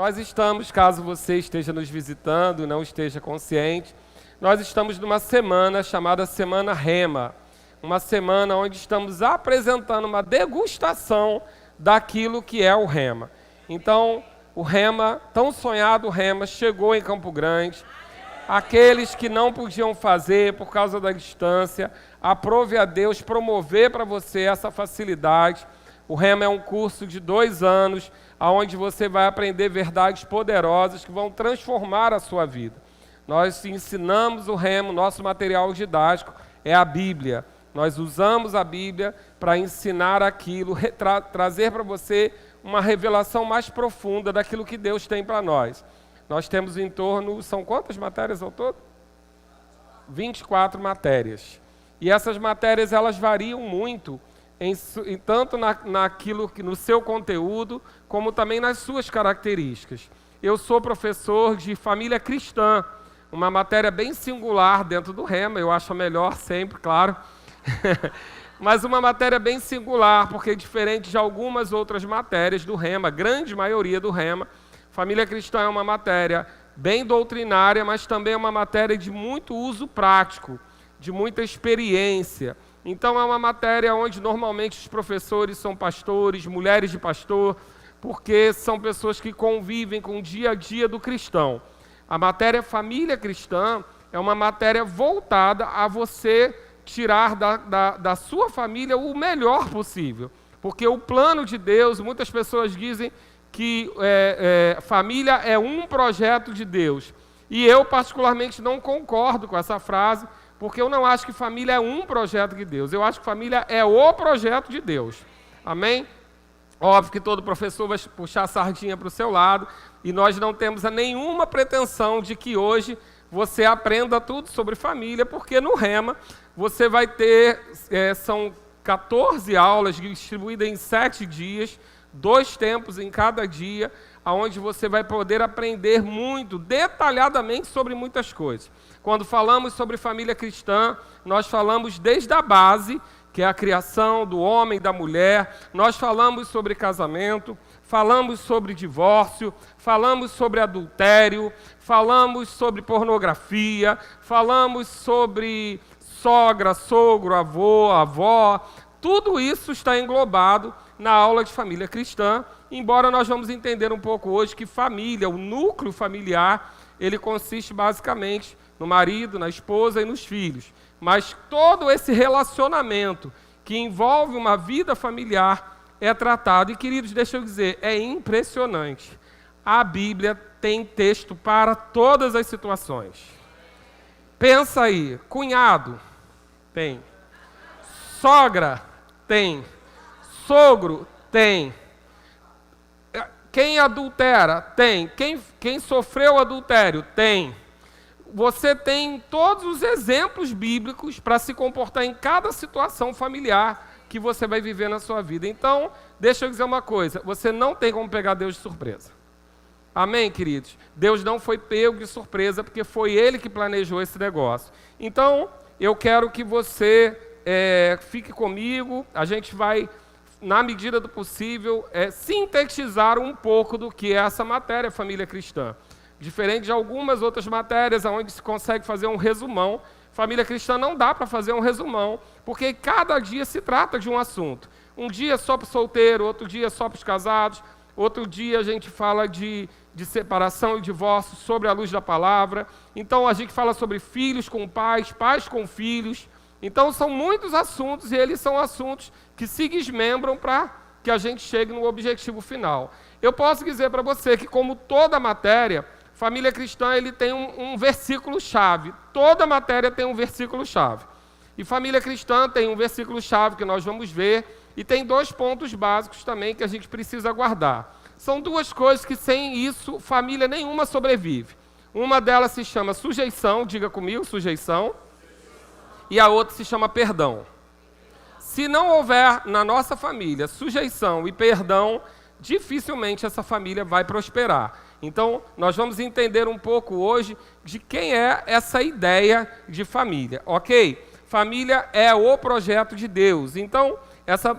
Nós estamos, caso você esteja nos visitando, não esteja consciente, nós estamos numa semana chamada Semana Rema, uma semana onde estamos apresentando uma degustação daquilo que é o Rema. Então, o Rema, tão sonhado Rema, chegou em Campo Grande. Aqueles que não podiam fazer por causa da distância, aprove a Deus promover para você essa facilidade. O Rema é um curso de 2 anos, onde você vai aprender verdades poderosas que vão transformar a sua vida. Nós ensinamos o Rema, nosso material didático é a Bíblia. Nós usamos a Bíblia para ensinar aquilo, trazer para você uma revelação mais profunda daquilo que Deus tem para nós. Nós temos em torno, são quantas matérias ao todo? 24 matérias. E essas matérias, elas variam muito, tanto naquilo que no seu conteúdo, como também nas suas características. Eu sou professor de família cristã, uma matéria bem singular dentro do Rema, eu acho a melhor sempre, claro. Mas uma matéria bem singular, porque diferente de algumas outras matérias do Rema, a grande maioria do Rema, família cristã é uma matéria bem doutrinária, mas também é uma matéria de muito uso prático, de muita experiência. Então é uma matéria onde normalmente os professores são pastores, mulheres de pastor, porque são pessoas que convivem com o dia a dia do cristão. A matéria família cristã é uma matéria voltada a você tirar da sua família o melhor possível. Porque o plano de Deus, muitas pessoas dizem que família é um projeto de Deus. E eu particularmente não concordo com essa frase, porque eu não acho que família é um projeto de Deus. Eu acho que família é o projeto de Deus. Amém? Óbvio que todo professor vai puxar a sardinha para o seu lado, e nós não temos nenhuma pretensão de que hoje você aprenda tudo sobre família, porque no Rema você vai ter, são 14 aulas distribuídas em 7 dias, 2 tempos em cada dia, onde você vai poder aprender muito, detalhadamente sobre muitas coisas. Quando falamos sobre família cristã, nós falamos desde a base, que é a criação do homem e da mulher, nós falamos sobre casamento, falamos sobre divórcio, falamos sobre adultério, falamos sobre pornografia, falamos sobre sogra, sogro, avô, avó. Tudo isso está englobado na aula de família cristã, embora nós vamos entender um pouco hoje que família, o núcleo familiar, ele consiste basicamente no marido, na esposa e nos filhos. Mas todo esse relacionamento que envolve uma vida familiar é tratado. E, queridos, deixa eu dizer, é impressionante. A Bíblia tem texto para todas as situações. Pensa aí, cunhado, tem. Sogra, tem. Sogro, tem. Quem adultera, tem. Quem sofreu adultério, tem. Você tem todos os exemplos bíblicos para se comportar em cada situação familiar que você vai viver na sua vida. Então, deixa eu dizer uma coisa, você não tem como pegar Deus de surpresa. Amém, queridos? Deus não foi pego de surpresa, porque foi Ele que planejou esse negócio. Então, eu quero que você fique comigo, a gente vai, na medida do possível, sintetizar um pouco do que é essa matéria, família cristã. Diferente de algumas outras matérias onde se consegue fazer um resumão, família cristã não dá para fazer um resumão, porque cada dia se trata de um assunto. Um dia só para o solteiro, outro dia só para os casados, outro dia a gente fala de separação e divórcio sobre a luz da palavra. Então a gente fala sobre filhos com pais, pais com filhos. Então são muitos assuntos e eles são assuntos que se desmembram para que a gente chegue no objetivo final. Eu posso dizer para você que, como toda matéria, família cristã ele tem um versículo-chave. Toda matéria tem um versículo-chave. E família cristã tem um versículo-chave que nós vamos ver, e tem 2 pontos básicos também que a gente precisa guardar. São 2 coisas que sem isso família nenhuma sobrevive. Uma delas se chama sujeição, diga comigo, sujeição, e a outra se chama perdão. Se não houver na nossa família sujeição e perdão, dificilmente essa família vai prosperar. Então, nós vamos entender um pouco hoje de quem é essa ideia de família, ok? Família é o projeto de Deus. Então,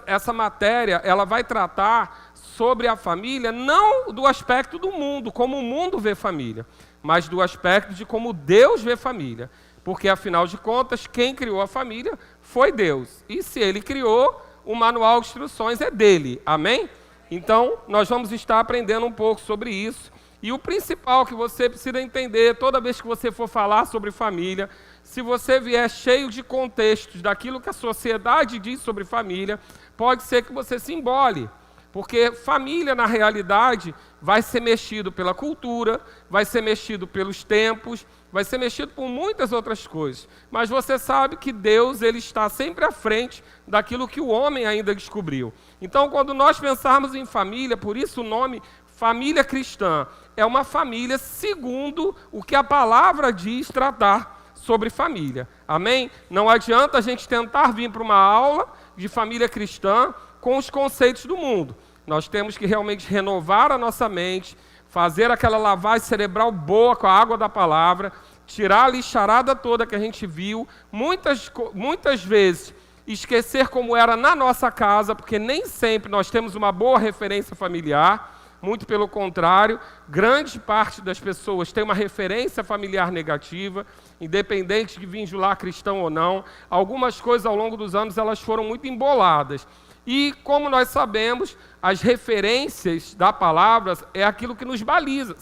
essa matéria ela vai tratar sobre a família, não do aspecto do mundo, como o mundo vê família, mas do aspecto de como Deus vê família. Porque, afinal de contas, quem criou a família foi Deus. E se Ele criou, o manual de instruções é dele. Amém? Então, nós vamos estar aprendendo um pouco sobre isso. E o principal que você precisa entender, toda vez que você for falar sobre família, se você vier cheio de contextos daquilo que a sociedade diz sobre família, pode ser que você se embole. Porque família, na realidade, vai ser mexido pela cultura, vai ser mexido pelos tempos, vai ser mexido por muitas outras coisas. Mas você sabe que Deus, ele está sempre à frente daquilo que o homem ainda descobriu. Então, quando nós pensarmos em família, por isso o nome família cristã, é uma família segundo o que a palavra diz tratar sobre família. Amém? Não adianta a gente tentar vir para uma aula de família cristã com os conceitos do mundo. Nós temos que realmente renovar a nossa mente, fazer aquela lavagem cerebral boa com a água da palavra, tirar a lixarada toda que a gente viu, muitas vezes esquecer como era na nossa casa, porque nem sempre nós temos uma boa referência familiar, muito pelo contrário, grande parte das pessoas tem uma referência familiar negativa, independente de vincular cristão ou não. Algumas coisas ao longo dos anos elas foram muito emboladas. E, como nós sabemos, as referências da palavra é aquilo que nos baliza.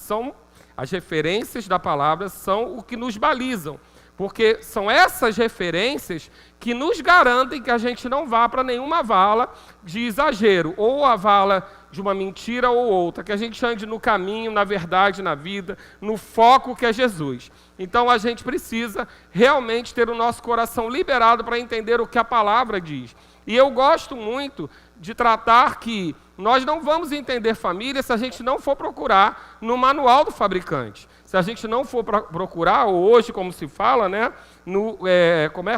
As referências da palavra são o que nos balizam. Porque são essas referências que nos garantem que a gente não vá para nenhuma vala de exagero, ou a vala de uma mentira ou outra, que a gente ande no caminho, na verdade, na vida, no foco que é Jesus. Então a gente precisa realmente ter o nosso coração liberado para entender o que a palavra diz. E eu gosto muito de tratar que nós não vamos entender família se a gente não for procurar no manual do fabricante. Se a gente não for procurar, ou hoje, como se fala, né, no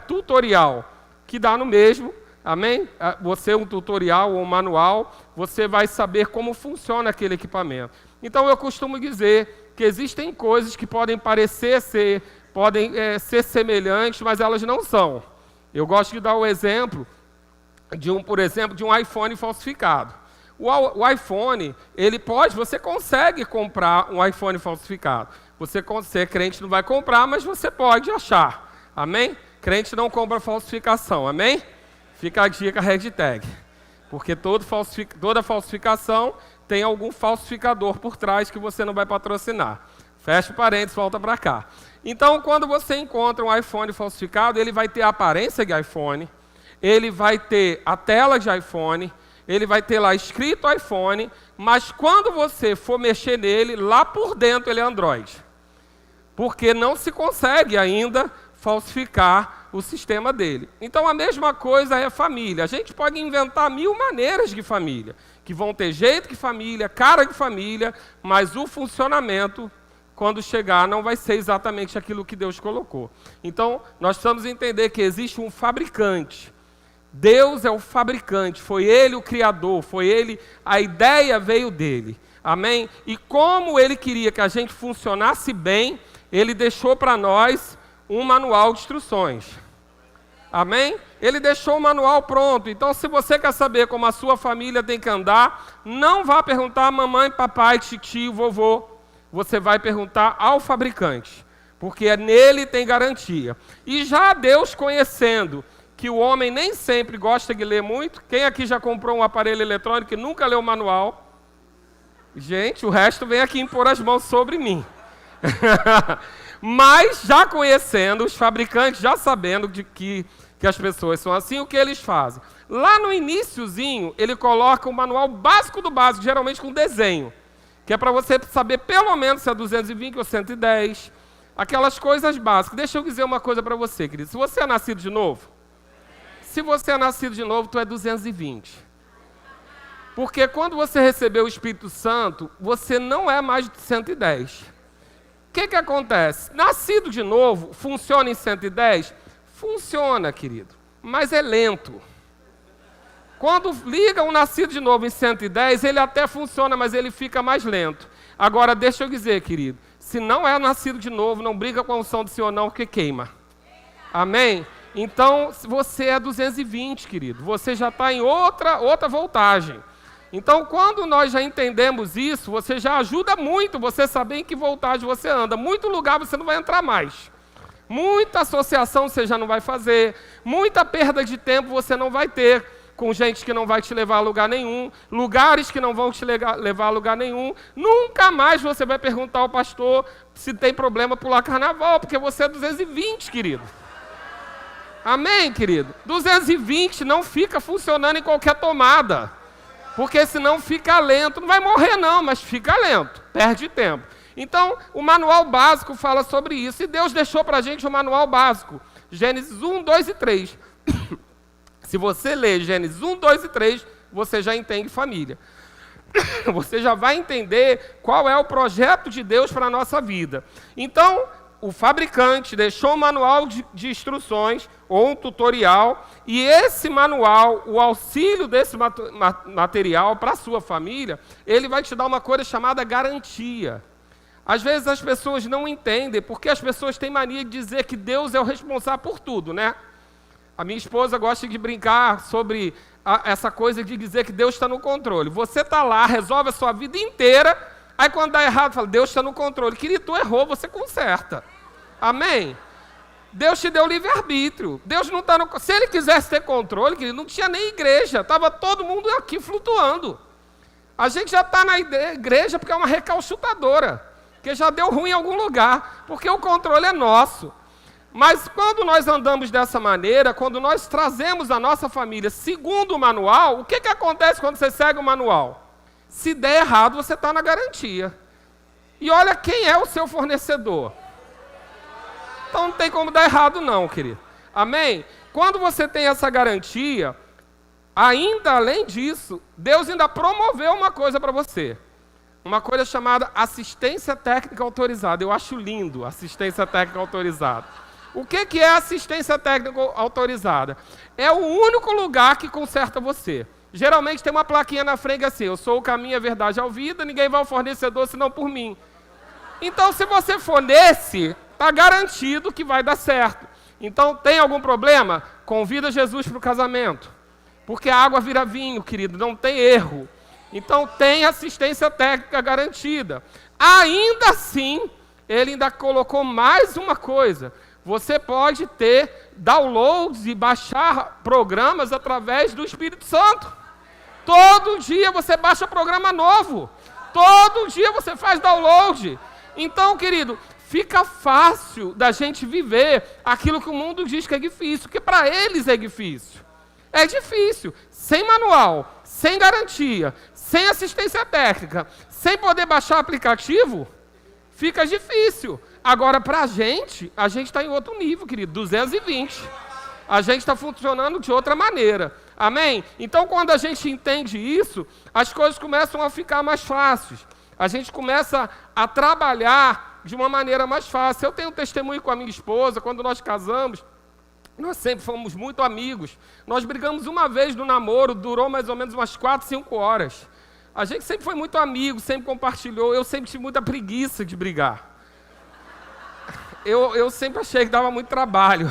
tutorial, que dá no mesmo, amém? Você um tutorial ou um manual, você vai saber como funciona aquele equipamento. Então eu costumo dizer que existem coisas que podem parecer ser semelhantes, mas elas não são. Eu gosto de dar o exemplo de um iPhone falsificado. O iPhone, você consegue comprar um iPhone falsificado. Você, crente, não vai comprar, mas você pode achar. Amém? Crente não compra falsificação. Amém? Fica a dica, hashtag. Porque toda falsificação tem algum falsificador por trás que você não vai patrocinar. Fecha parênteses, volta para cá. Então, quando você encontra um iPhone falsificado, ele vai ter a aparência de iPhone, ele vai ter a tela de iPhone, ele vai ter lá escrito iPhone, mas quando você for mexer nele, lá por dentro ele é Android. Porque não se consegue ainda falsificar o sistema dele. Então a mesma coisa é família. A gente pode inventar 1000 maneiras de família, que vão ter jeito de família, cara de família, mas o funcionamento, quando chegar, não vai ser exatamente aquilo que Deus colocou. Então nós precisamos entender que existe um fabricante. Deus é o fabricante, foi Ele o criador, a ideia veio dele, amém? E como Ele queria que a gente funcionasse bem, Ele deixou para nós um manual de instruções, amém? Ele deixou o manual pronto, então se você quer saber como a sua família tem que andar, não vá perguntar a mamãe, papai, titio, vovô, você vai perguntar ao fabricante, porque nele tem garantia. E já Deus conhecendo que o homem nem sempre gosta de ler muito. Quem aqui já comprou um aparelho eletrônico e nunca leu o manual? Gente, o resto vem aqui impor as mãos sobre mim. Mas, já conhecendo, os fabricantes, já sabendo de que as pessoas são assim, o que eles fazem? Lá no iniciozinho, ele coloca o manual básico do básico, geralmente com desenho, que é para você saber pelo menos se é 220 ou 110, aquelas coisas básicas. Deixa eu dizer uma coisa para você, querido. Se você é nascido de novo, tu é 220. Porque quando você recebeu o Espírito Santo, você não é mais de 110. O que acontece? Nascido de novo, funciona em 110? Funciona, querido, mas é lento. Quando liga um nascido de novo em 110, ele até funciona, mas ele fica mais lento. Agora, deixa eu dizer, querido, se não é nascido de novo, não briga com a unção do Senhor não, porque queima. Amém? Então, você é 220, querido. Você já está em outra voltagem. Então, quando nós já entendemos isso, você já ajuda muito você saber em que voltagem você anda. Muito lugar você não vai entrar mais. Muita associação você já não vai fazer. Muita perda de tempo você não vai ter com gente que não vai te levar a lugar nenhum. Lugares que não vão te levar a lugar nenhum. Nunca mais você vai perguntar ao pastor se tem problema pular carnaval, porque você é 220, querido. Amém, querido? 220 não fica funcionando em qualquer tomada. Porque senão fica lento. Não vai morrer não, mas fica lento. Perde tempo. Então, o manual básico fala sobre isso. E Deus deixou para a gente o manual básico. Gênesis 1, 2 e 3. Se você ler Gênesis 1, 2 e 3, você já entende família. Você já vai entender qual é o projeto de Deus para a nossa vida. Então, o fabricante deixou um manual de instruções ou um tutorial, e esse manual, o auxílio desse material para a sua família, ele vai te dar uma coisa chamada garantia. Às vezes as pessoas não entendem, porque as pessoas têm mania de dizer que Deus é o responsável por tudo, né? A minha esposa gosta de brincar sobre essa coisa de dizer que Deus está no controle. Você está lá, resolve a sua vida inteira, aí quando dá errado, fala, Deus está no controle. Querido, tu errou, você conserta. Amém? Deus te deu livre-arbítrio. Deus não está no... Se ele quisesse ter controle, querido, não tinha nem igreja. Estava todo mundo aqui flutuando. A gente já está na igreja porque é uma recalchutadora. Porque já deu ruim em algum lugar. Porque o controle é nosso. Mas quando nós andamos dessa maneira, quando nós trazemos a nossa família segundo o manual, o que acontece quando você segue o manual? Se der errado, você está na garantia. E olha quem é o seu fornecedor. Então não tem como dar errado não, querido. Amém? Quando você tem essa garantia, ainda além disso, Deus ainda promoveu uma coisa para você. Uma coisa chamada assistência técnica autorizada. Eu acho lindo assistência técnica autorizada. O que é assistência técnica autorizada? É o único lugar que conserta você. Geralmente tem uma plaquinha na frente assim, eu sou o caminho, a verdade e a vida, ninguém vai ao fornecedor senão por mim. Então, se você for nesse, está garantido que vai dar certo. Então, tem algum problema? Convida Jesus para o casamento. Porque a água vira vinho, querido, não tem erro. Então, tem assistência técnica garantida. Ainda assim, ele ainda colocou mais uma coisa. Você pode ter downloads e baixar programas através do Espírito Santo. Todo dia você baixa programa novo. Todo dia você faz download. Então, querido, fica fácil da gente viver aquilo que o mundo diz que é difícil, porque para eles é difícil. É difícil, sem manual, sem garantia, sem assistência técnica, sem poder baixar aplicativo, fica difícil. Agora, para a gente está em outro nível, querido, 220. A gente está funcionando de outra maneira. Amém? Então, quando a gente entende isso, as coisas começam a ficar mais fáceis. A gente começa a trabalhar de uma maneira mais fácil. Eu tenho um testemunho com a minha esposa, quando nós casamos, nós sempre fomos muito amigos. Nós brigamos uma vez no namoro, durou mais ou menos umas 4, 5 horas. A gente sempre foi muito amigo, sempre compartilhou. Eu sempre tive muita preguiça de brigar. Eu sempre achei que dava muito trabalho,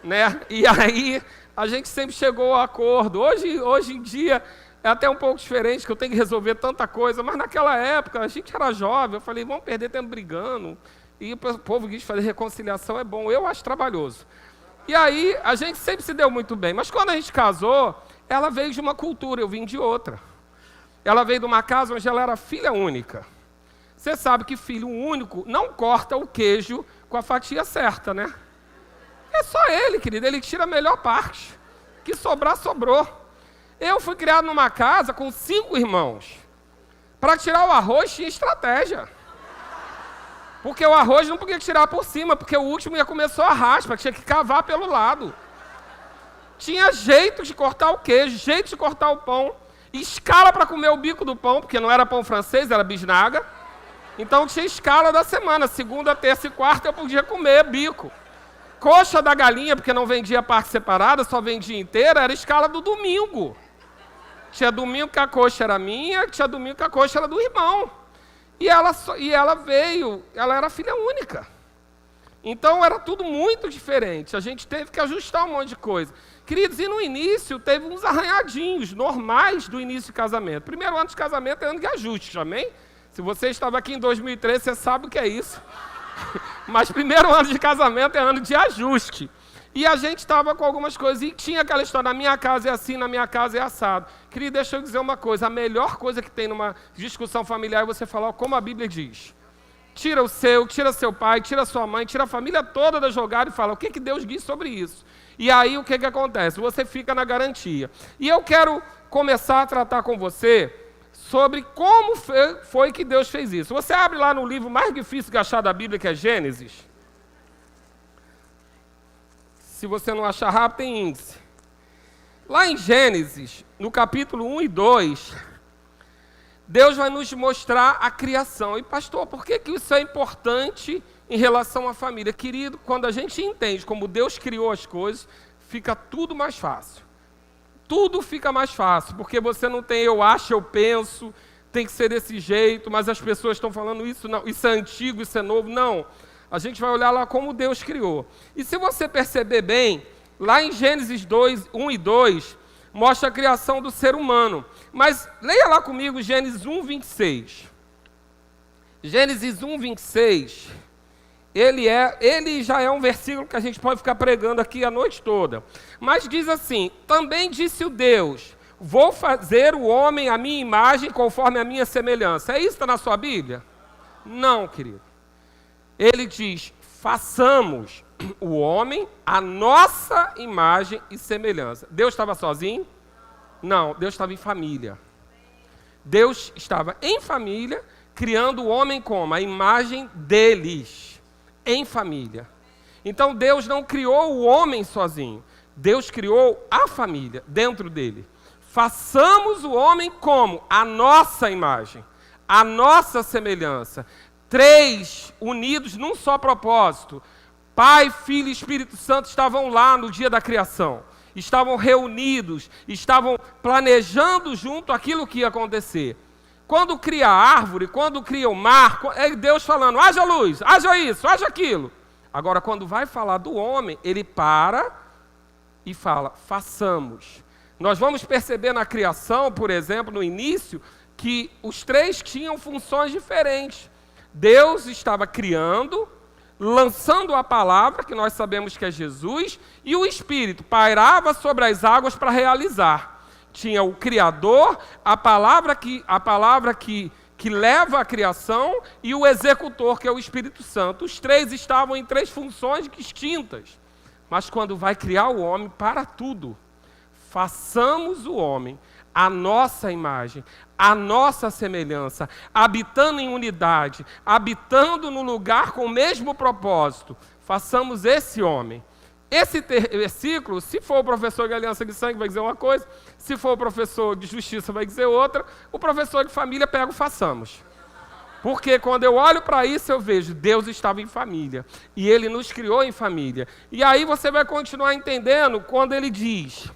né? E aí a gente sempre chegou ao acordo. Hoje em dia é até um pouco diferente, que eu tenho que resolver tanta coisa, mas naquela época a gente era jovem, eu falei, vamos perder tempo brigando. E o povo diz fazer reconciliação é bom, eu acho trabalhoso. E aí a gente sempre se deu muito bem, mas quando a gente casou, ela veio de uma cultura, eu vim de outra. Ela veio de uma casa onde ela era filha única. Você sabe que filho único não corta o queijo com a fatia certa, né? É só ele, querido, ele tira a melhor parte. Que sobrar, sobrou. Eu fui criado numa casa com 5 irmãos. Para tirar o arroz tinha estratégia. Porque o arroz não podia tirar por cima, porque o último ia comer só a raspa, tinha que cavar pelo lado. Tinha jeito de cortar o queijo, jeito de cortar o pão. Escala para comer o bico do pão, porque não era pão francês, era bisnaga. Então tinha escala da semana, segunda, terça e quarta eu podia comer bico. Coxa da galinha, porque não vendia parte separada, só vendia inteira, era escala do domingo. Tinha domingo que a coxa era minha, tinha domingo que a coxa era do irmão. E ela veio, ela era filha única. Então era tudo muito diferente. A gente teve que ajustar um monte de coisa. Queridos, e no início teve uns arranhadinhos normais do início de casamento. Primeiro ano de casamento é ano de ajuste, amém? Se você estava aqui em 2013, você sabe o que é isso. Mas primeiro ano de casamento é ano de ajuste. E a gente estava com algumas coisas, e tinha aquela história, na minha casa é assim, na minha casa é assado. Querido, deixa eu dizer uma coisa, a melhor coisa que tem numa discussão familiar é você falar como a Bíblia diz. Tira tira seu pai, tira sua mãe, tira a família toda da jogada e fala o que Deus diz sobre isso. E aí o que acontece? Você fica na garantia. E eu quero começar a tratar com você sobre como foi que Deus fez isso. Você abre lá no livro mais difícil de achar da Bíblia, que é Gênesis. Se você não achar rápido, tem índice. Lá em Gênesis, no capítulo 1 e 2, Deus vai nos mostrar a criação. E pastor, por que isso é importante em relação à família? Querido, quando a gente entende como Deus criou as coisas, fica tudo mais fácil. Tudo fica mais fácil, porque você não tem eu acho, eu penso, tem que ser desse jeito, mas as pessoas estão falando isso, não, isso é antigo, isso é novo. Não. A gente vai olhar lá como Deus criou. E se você perceber bem, lá em Gênesis 1 e 2, mostra a criação do ser humano. Mas leia lá comigo Gênesis 1, 26. Gênesis 1, 26, ele já é um versículo que a gente pode ficar pregando aqui a noite toda. Mas diz assim, também disse o Deus, vou fazer o homem à minha imagem conforme a minha semelhança. É isso que está na sua Bíblia? Não, querido. Ele diz, façamos o homem à nossa imagem e semelhança. Deus estava sozinho? Não, Deus estava em família. Deus estava em família, criando o homem como? A imagem deles, em família. Então Deus não criou o homem sozinho. Deus criou a família dentro dele. Façamos o homem como? A nossa imagem, a nossa semelhança. 3 unidos num só propósito. Pai, Filho e Espírito Santo estavam lá no dia da criação. Estavam reunidos, estavam planejando junto aquilo que ia acontecer. Quando cria a árvore, quando cria o mar, é Deus falando, haja luz, haja isso, haja aquilo. Agora, quando vai falar do homem, ele para e fala, façamos. Nós vamos perceber na criação, por exemplo, no início, que os 3 tinham funções diferentes. Deus estava criando, lançando a palavra, que nós sabemos que é Jesus, e o Espírito pairava sobre as águas para realizar. Tinha o Criador, a palavra que leva a criação, e o executor, que é o Espírito Santo. Os 3 estavam em 3 funções distintas. Mas quando vai criar o homem, para tudo. Façamos o homem a nossa imagem, a nossa semelhança, habitando em unidade, habitando no lugar com o mesmo propósito. Façamos esse homem. Esse versículo, se for o professor de aliança de sangue, vai dizer uma coisa, se for o professor de justiça, vai dizer outra, o professor de família pega o façamos. Porque quando eu olho para isso, eu vejo, Deus estava em família, e Ele nos criou em família. E aí você vai continuar entendendo quando Ele diz,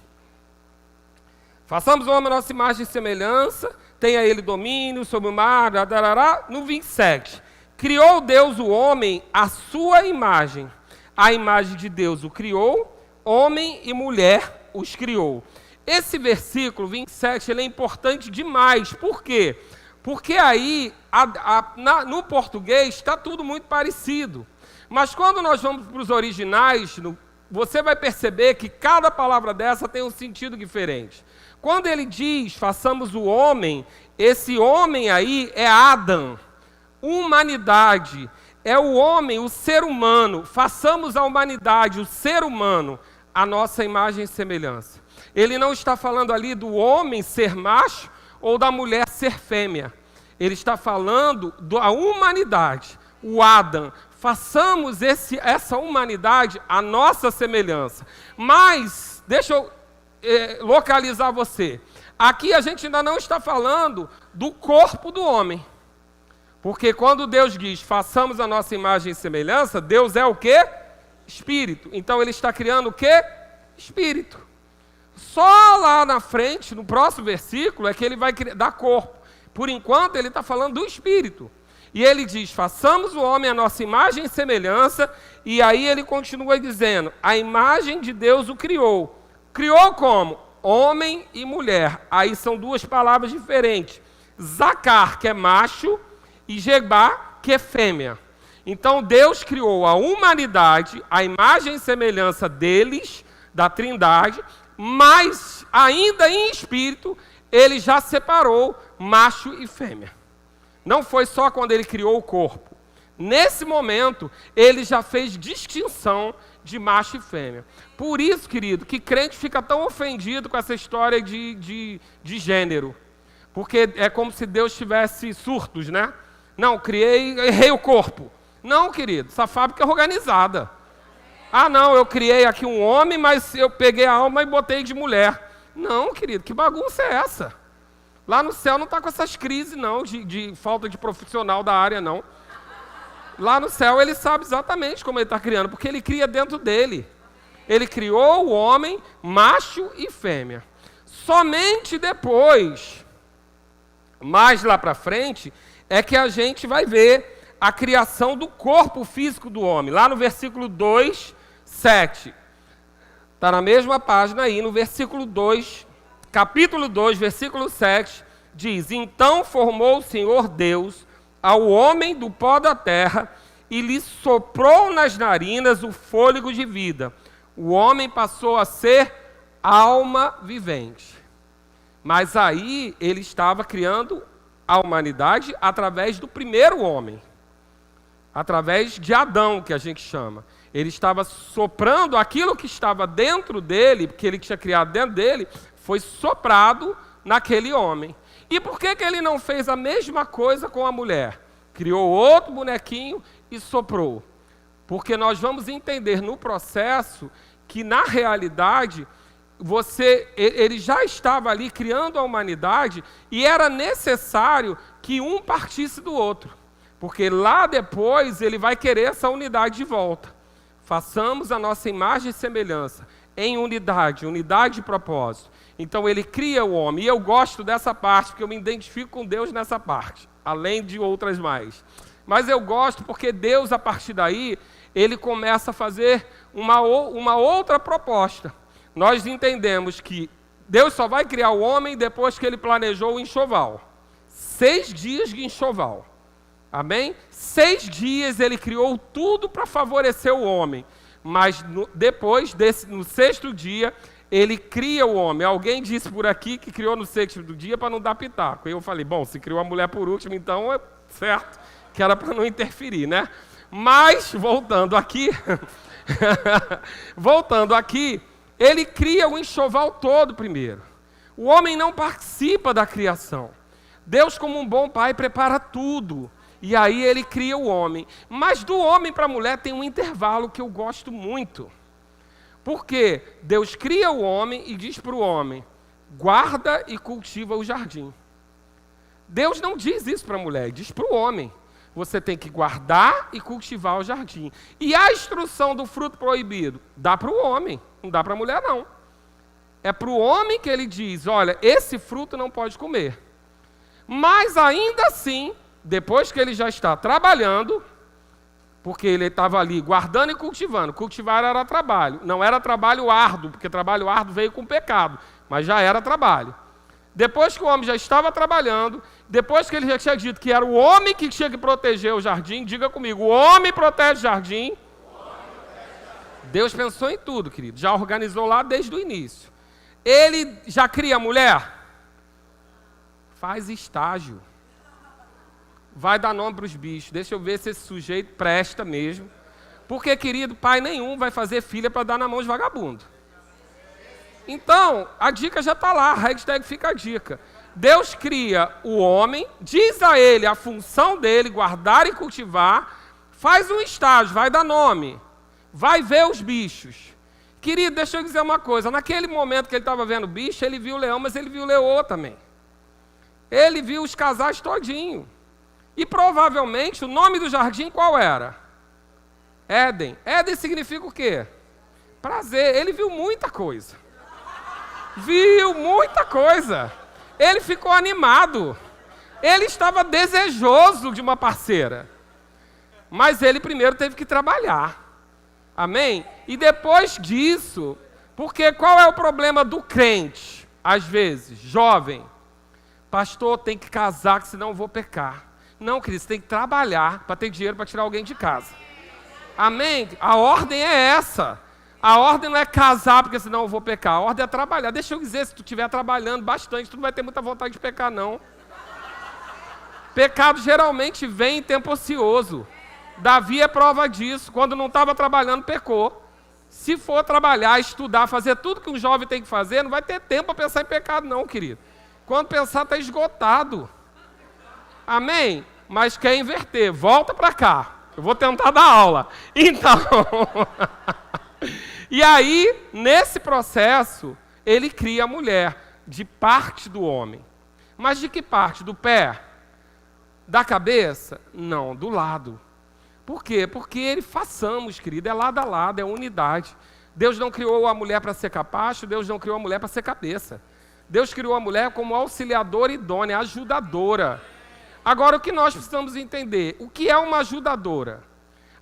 façamos o homem a nossa imagem e semelhança, tenha ele domínio sobre o mar, no 27. Criou Deus o homem à sua imagem. A imagem de Deus o criou, homem e mulher os criou. Esse versículo 27 ele é importante demais. Por quê? Porque aí, no português, está tudo muito parecido. Mas quando nós vamos para os originais, você vai perceber que cada palavra dessa tem um sentido diferente. Quando ele diz, façamos o homem, esse homem aí é Adão, humanidade, é o homem, o ser humano, façamos a humanidade, o ser humano, a nossa imagem e semelhança. Ele não está falando ali do homem ser macho ou da mulher ser fêmea. Ele está falando da humanidade, o Adão. Façamos essa humanidade a nossa semelhança. Mas, deixa eu localizar você. Aqui a gente ainda não está falando do corpo do homem. Porque quando Deus diz, façamos a nossa imagem e semelhança, Deus é o quê? Espírito. Então ele está criando o quê? Espírito. Só lá na frente, no próximo versículo, é que ele vai dar corpo. Por enquanto ele está falando do Espírito. E ele diz, façamos o homem à nossa imagem e semelhança, e aí ele continua dizendo, a imagem de Deus o criou. Criou como? Homem e mulher. Aí são duas palavras diferentes. Zacar, que é macho, e Gebá, que é fêmea. Então Deus criou a humanidade, a imagem e semelhança deles, da Trindade, mas ainda em espírito, ele já separou macho e fêmea. Não foi só quando ele criou o corpo. Nesse momento, ele já fez distinção de macho e fêmea. Por isso, querido, que crente fica tão ofendido com essa história de gênero. Porque é como se Deus tivesse surtos, né? Não, errei o corpo. Não, querido, essa fábrica é organizada. Ah, não, eu criei aqui um homem, mas eu peguei a alma e botei de mulher. Não, querido, que bagunça é essa? Lá no céu não está com essas crises, não, de falta de profissional da área, não. Lá no céu ele sabe exatamente como ele está criando, porque ele cria dentro dele. Ele criou o homem, macho e fêmea. Somente depois, mais lá para frente, é que a gente vai ver a criação do corpo físico do homem. Lá no versículo 2, 7. Está na mesma página aí, no versículo 2, capítulo 2, versículo 7, diz, então formou o Senhor Deus ao homem do pó da terra e lhe soprou nas narinas o fôlego de vida. O homem passou a ser alma vivente. Mas aí ele estava criando a humanidade através do primeiro homem. Através de Adão, que a gente chama. Ele estava soprando aquilo que estava dentro dele, porque ele tinha criado dentro dele, foi soprado naquele homem. E por que ele não fez a mesma coisa com a mulher? Criou outro bonequinho e soprou. Porque nós vamos entender no processo que, na realidade, ele já estava ali criando a humanidade e era necessário que um partisse do outro. Porque lá depois ele vai querer essa unidade de volta. Façamos a nossa imagem e semelhança em unidade de propósito. Então ele cria o homem. E eu gosto dessa parte, porque eu me identifico com Deus nessa parte, além de outras mais. Mas eu gosto porque Deus, a partir daí, ele começa a fazer uma outra proposta. Nós entendemos que Deus só vai criar o homem depois que ele planejou o enxoval. 6 dias de enxoval. Amém? 6 dias ele criou tudo para favorecer o homem. Mas no 6º dia, ele cria o homem. Alguém disse por aqui que criou no 6º dia para não dar pitaco. E eu falei, bom, se criou a mulher por último, então é certo, que era para não interferir, né? Mas, voltando aqui, ele cria o enxoval todo primeiro. O homem não participa da criação. Deus, como um bom pai, prepara tudo. E aí ele cria o homem. Mas do homem para a mulher tem um intervalo que eu gosto muito. Porque Deus cria o homem e diz para o homem, guarda e cultiva o jardim. Deus não diz isso para a mulher, diz para o homem. Você tem que guardar e cultivar o jardim. E a instrução do fruto proibido? Dá para o homem, não dá para a mulher não. É para o homem que ele diz, olha, esse fruto não pode comer. Mas ainda assim, depois que ele já está trabalhando, porque ele estava ali guardando e cultivando. Cultivar era trabalho. Não era trabalho árduo, porque trabalho árduo veio com pecado, mas já era trabalho. Depois que o homem já estava trabalhando, depois que ele já tinha dito que era o homem que tinha que proteger o jardim, diga comigo, o homem protege o jardim. Deus pensou em tudo, querido. Já organizou lá desde o início. Ele já cria a mulher? Faz estágio. Vai dar nome para os bichos. Deixa eu ver se esse sujeito presta mesmo. Porque, querido, pai nenhum vai fazer filha para dar na mão de vagabundo. Então, a dica já está lá, a hashtag fica a dica. Deus cria o homem, diz a ele a função dele, guardar e cultivar, faz um estágio, vai dar nome, vai ver os bichos. Querido, deixa eu dizer uma coisa, naquele momento que ele estava vendo bicho, ele viu o leão, mas ele viu o leoa também. Ele viu os casais todinho. E provavelmente o nome do jardim qual era? Éden. Éden significa o quê? Prazer. Ele viu muita coisa. Viu muita coisa. Ele ficou animado. Ele estava desejoso de uma parceira. Mas ele primeiro teve que trabalhar. Amém? E depois disso, porque qual é o problema do crente? Às vezes, jovem, pastor, tem que casar, que senão eu vou pecar. Não, querido, você tem que trabalhar para ter dinheiro para tirar alguém de casa. Amém? A ordem é essa. A ordem não é casar, porque senão eu vou pecar. A ordem é trabalhar. Deixa eu dizer, se tu estiver trabalhando bastante, tu não vai ter muita vontade de pecar, não. Pecado geralmente vem em tempo ocioso. Davi é prova disso. Quando não estava trabalhando, pecou. Se for trabalhar, estudar, fazer tudo que um jovem tem que fazer, não vai ter tempo para pensar em pecado, não, querido. Quando pensar, está esgotado. Amém? Mas quer inverter, volta para cá. Eu vou tentar dar aula. Então, e aí, nesse processo, ele cria a mulher de parte do homem. Mas de que parte? Do pé? Da cabeça? Não, do lado. Por quê? Porque ele façamos, querido, é lado a lado, é unidade. Deus não criou a mulher para ser capacho, Deus não criou a mulher para ser cabeça. Deus criou a mulher como auxiliadora idônea, ajudadora. Agora, o que nós precisamos entender? O que é uma ajudadora?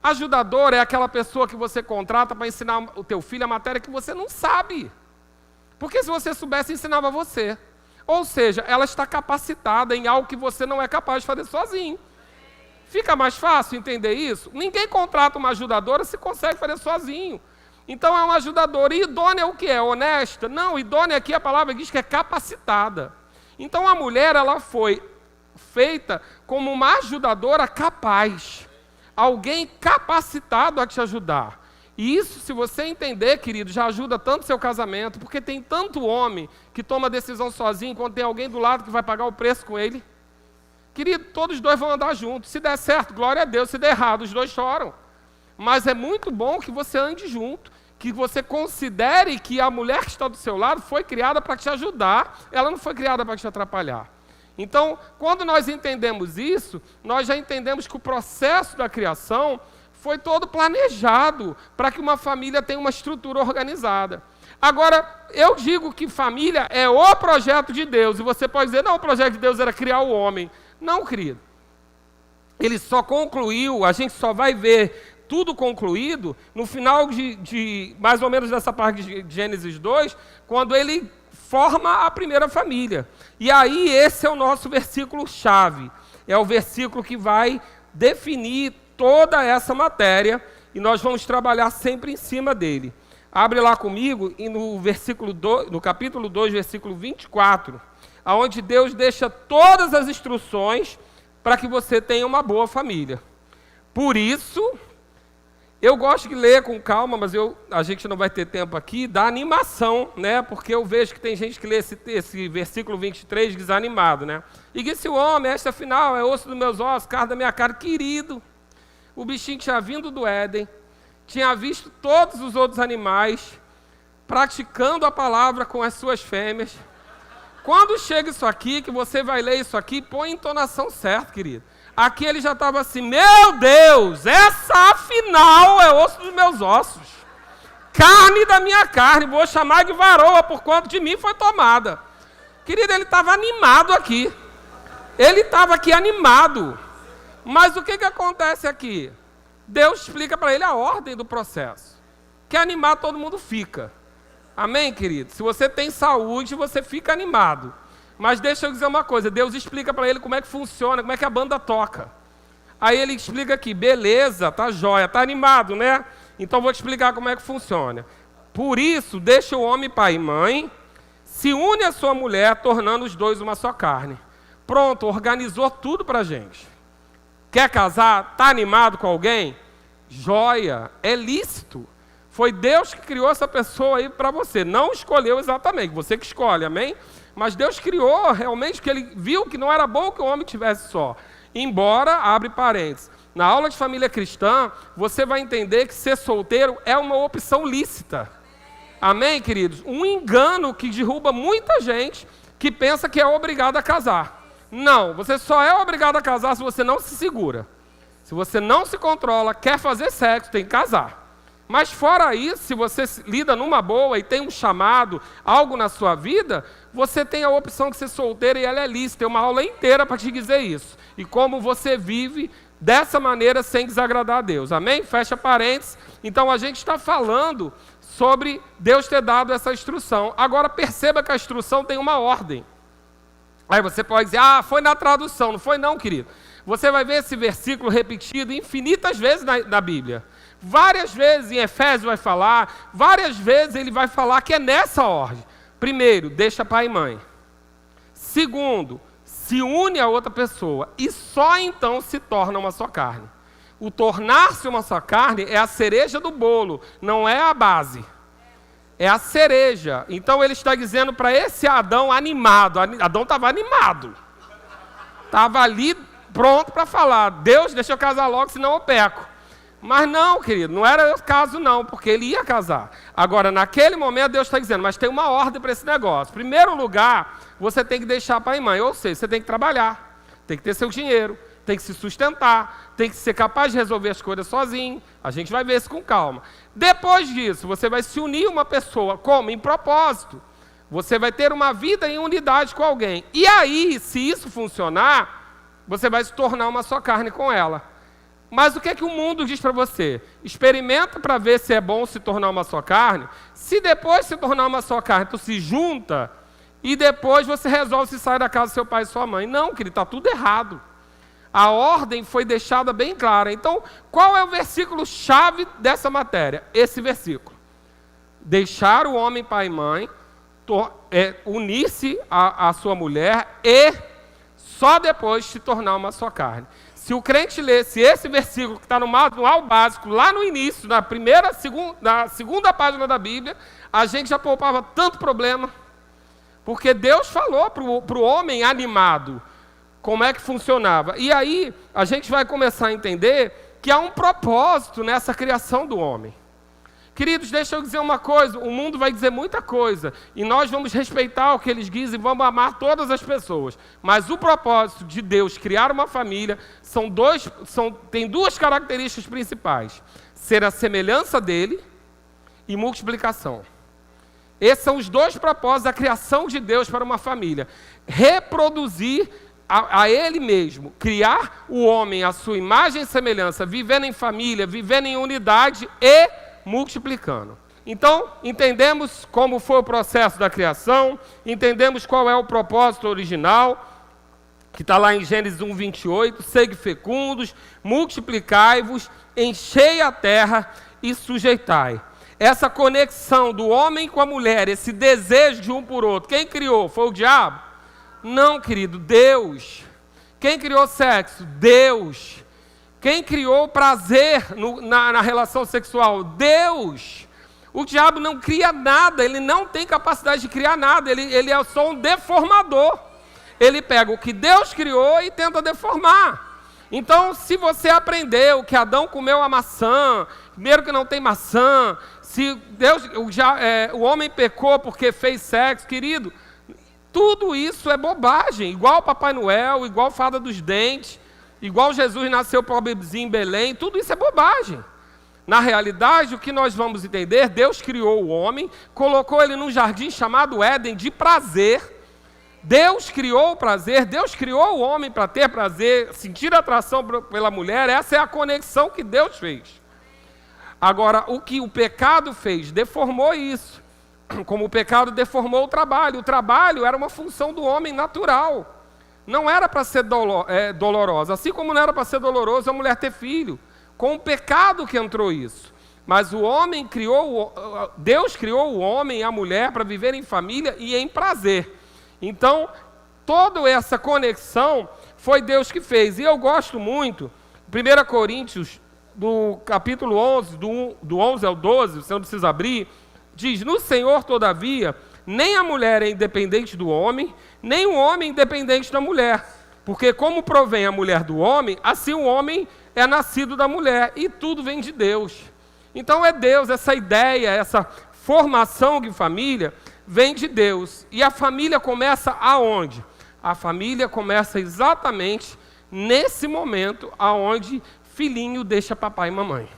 Ajudadora é aquela pessoa que você contrata para ensinar o teu filho a matéria que você não sabe. Porque se você soubesse, ensinava você. Ou seja, ela está capacitada em algo que você não é capaz de fazer sozinho. Fica mais fácil entender isso? Ninguém contrata uma ajudadora se consegue fazer sozinho. Então é uma ajudadora. E idônea é o que é? Honesta? Não, idônea aqui a palavra diz que é capacitada. Então a mulher, ela foi feita como uma ajudadora capaz. Alguém capacitado a te ajudar. E isso, se você entender, querido, já ajuda tanto o seu casamento, porque tem tanto homem que toma decisão sozinho, quando tem alguém do lado que vai pagar o preço com ele. Querido, todos os dois vão andar juntos. Se der certo, glória a Deus. Se der errado, os dois choram. Mas é muito bom que você ande junto, que você considere que a mulher que está do seu lado foi criada para te ajudar, ela não foi criada para te atrapalhar. Então, quando nós entendemos isso, nós já entendemos que o processo da criação foi todo planejado para que uma família tenha uma estrutura organizada. Agora, eu digo que família é o projeto de Deus, e você pode dizer, não, o projeto de Deus era criar o homem. Não, querido. Ele só concluiu, a gente só vai ver tudo concluído no final de mais ou menos dessa parte de Gênesis 2, quando ele forma a primeira família. E aí esse é o nosso versículo-chave. É o versículo que vai definir toda essa matéria e nós vamos trabalhar sempre em cima dele. Abre lá comigo e no capítulo 2, versículo 24, aonde Deus deixa todas as instruções para que você tenha uma boa família. Por isso, eu gosto de ler com calma, mas a gente não vai ter tempo aqui, da animação, né? Porque eu vejo que tem gente que lê esse versículo 23 desanimado, né? E disse o homem, esta afinal é osso dos meus ossos, carne da minha carne. Querido, o bichinho tinha vindo do Éden, tinha visto todos os outros animais, praticando a palavra com as suas fêmeas. Quando chega isso aqui, que você vai ler isso aqui, põe a entonação certa, querido. Aqui ele já estava assim, meu Deus, essa afinal é osso dos meus ossos, carne da minha carne, vou chamar de varoa, por quanto de mim foi tomada. Querido, ele estava animado aqui. Ele estava aqui animado. Mas o que acontece aqui? Deus explica para ele a ordem do processo. Que animar todo mundo fica. Amém, querido? Se você tem saúde, você fica animado. Mas deixa eu dizer uma coisa, Deus explica para ele como é que funciona, como é que a banda toca. Aí ele explica aqui, beleza, tá jóia, tá animado, né? Então vou te explicar como é que funciona. Por isso, deixa o homem pai e mãe, se une à sua mulher, tornando os dois uma só carne. Pronto, organizou tudo para a gente. Quer casar? Tá animado com alguém? Joia, é lícito. Foi Deus que criou essa pessoa aí para você. Não escolheu exatamente, você que escolhe, amém? Mas Deus criou realmente porque Ele viu que não era bom que o homem tivesse só. Embora, abre parênteses, na aula de família cristã, você vai entender que ser solteiro é uma opção lícita. Amém, queridos? Um engano que derruba muita gente que pensa que é obrigado a casar. Não, você só é obrigado a casar se você não se segura. Se você não se controla, quer fazer sexo, tem que casar. Mas fora isso, se você lida numa boa e tem um chamado, algo na sua vida, você tem a opção de ser solteiro e ela é lícita. Tem uma aula inteira para te dizer isso. E como você vive dessa maneira sem desagradar a Deus. Amém? Fecha parênteses. Então a gente está falando sobre Deus ter dado essa instrução. Agora perceba que a instrução tem uma ordem. Aí você pode dizer, foi na tradução. Não foi não, querido. Você vai ver esse versículo repetido infinitas vezes na Bíblia. Várias vezes em Efésios vai falar, várias vezes ele vai falar que é nessa ordem. Primeiro, deixa pai e mãe. Segundo, se une a outra pessoa e só então se torna uma só carne. O tornar-se uma só carne é a cereja do bolo, não é a base. É a cereja. Então ele está dizendo para esse Adão animado. Adão estava animado. Estava ali pronto para falar. Deus, deixa eu casar logo, senão eu peco. Mas não, querido, não era o caso não, porque ele ia casar. Agora, naquele momento, Deus está dizendo, mas tem uma ordem para esse negócio. Primeiro lugar, você tem que deixar pai e mãe. Ou seja, você tem que trabalhar, tem que ter seu dinheiro, tem que se sustentar, tem que ser capaz de resolver as coisas sozinho. A gente vai ver isso com calma. Depois disso, você vai se unir a uma pessoa, como? Em propósito. Você vai ter uma vida em unidade com alguém. E aí, se isso funcionar, você vai se tornar uma só carne com ela. Mas o que é que o mundo diz para você? Experimenta para ver se é bom se tornar uma só carne. Se depois se tornar uma só carne, tu se junta e depois você resolve se sair da casa do seu pai e sua mãe. Não, querido, está tudo errado. A ordem foi deixada bem clara. Então, qual é o versículo-chave dessa matéria? Esse versículo. Deixar o homem pai e mãe, unir-se à sua mulher e só depois se tornar uma só carne. Se o crente lesse esse versículo que está no manual básico, lá no início, na segunda página da Bíblia, a gente já poupava tanto problema. Porque Deus falou para o homem animado como é que funcionava. E aí a gente vai começar a entender que há um propósito nessa criação do homem. Queridos, deixa eu dizer uma coisa, o mundo vai dizer muita coisa, e nós vamos respeitar o que eles dizem e vamos amar todas as pessoas. Mas o propósito de Deus criar uma família tem duas características principais: ser a semelhança dele e multiplicação. Esses são os dois propósitos da criação de Deus para uma família. Reproduzir a ele mesmo, criar o homem à sua imagem e semelhança, vivendo em família, vivendo em unidade e multiplicando. Então, entendemos como foi o processo da criação, entendemos qual é o propósito original, que está lá em Gênesis 1:28, sede fecundos, multiplicai-vos, enchei a terra e sujeitai. Essa conexão do homem com a mulher, esse desejo de um por outro, quem criou? Foi o diabo? Não, querido, Deus. Quem criou sexo? Deus. Quem criou o prazer na relação sexual? Deus. O diabo não cria nada, ele não tem capacidade de criar nada, ele é só um deformador. Ele pega o que Deus criou e tenta deformar. Então, se você aprendeu que Adão comeu a maçã, primeiro que não tem maçã, se o homem pecou porque fez sexo, querido, tudo isso é bobagem, igual Papai Noel, igual Fada dos Dentes, igual Jesus nasceu pobrezinho em Belém, tudo isso é bobagem. Na realidade, o que nós vamos entender, Deus criou o homem, colocou ele num jardim chamado Éden de prazer. Deus criou o prazer, Deus criou o homem para ter prazer, sentir atração pela mulher, essa é a conexão que Deus fez. Agora, o que o pecado fez, deformou isso. Como o pecado deformou o trabalho era uma função do homem natural. Não era para ser dolorosa, assim como não era para ser doloroso a mulher ter filho. Com o pecado que entrou isso. Mas Deus criou o homem e a mulher para viver em família e em prazer. Então, toda essa conexão foi Deus que fez. E eu gosto muito, 1 Coríntios, do capítulo 11, do 11 ao 12, você não precisa abrir, diz: no Senhor, todavia, nem a mulher é independente do homem, nem o homem é independente da mulher. Porque como provém a mulher do homem, assim o homem é nascido da mulher, e tudo vem de Deus. Então é Deus, essa ideia, essa formação de família, vem de Deus. E a família começa aonde? A família começa exatamente nesse momento aonde filhinho deixa papai e mamãe.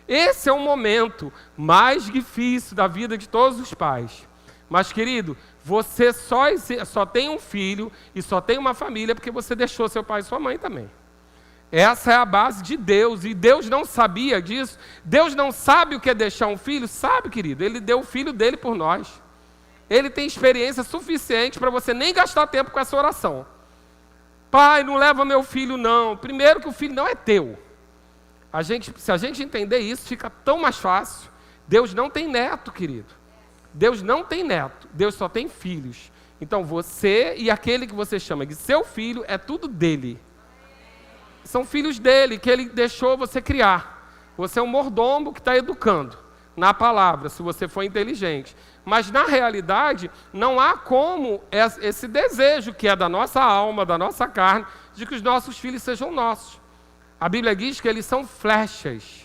Esse é o momento mais difícil da vida de todos os pais. Mas, querido, você só tem um filho e só tem uma família porque você deixou seu pai e sua mãe também. Essa é a base de Deus, e Deus não sabia disso. Deus não sabe o que é deixar um filho? Sabe, querido, Ele deu o filho dele por nós. Ele tem experiência suficiente para você nem gastar tempo com essa oração. Pai, não leva meu filho não. Primeiro que o filho não é teu. Se a gente entender isso, fica tão mais fácil. Deus não tem neto, querido. Deus não tem neto, Deus só tem filhos. Então você e aquele que você chama de seu filho é tudo dele. São filhos dele, que ele deixou você criar. Você é um mordomo que está educando na palavra, se você for inteligente. Mas na realidade, não há como esse desejo que é da nossa alma, da nossa carne, de que os nossos filhos sejam nossos. A Bíblia diz que eles são flechas.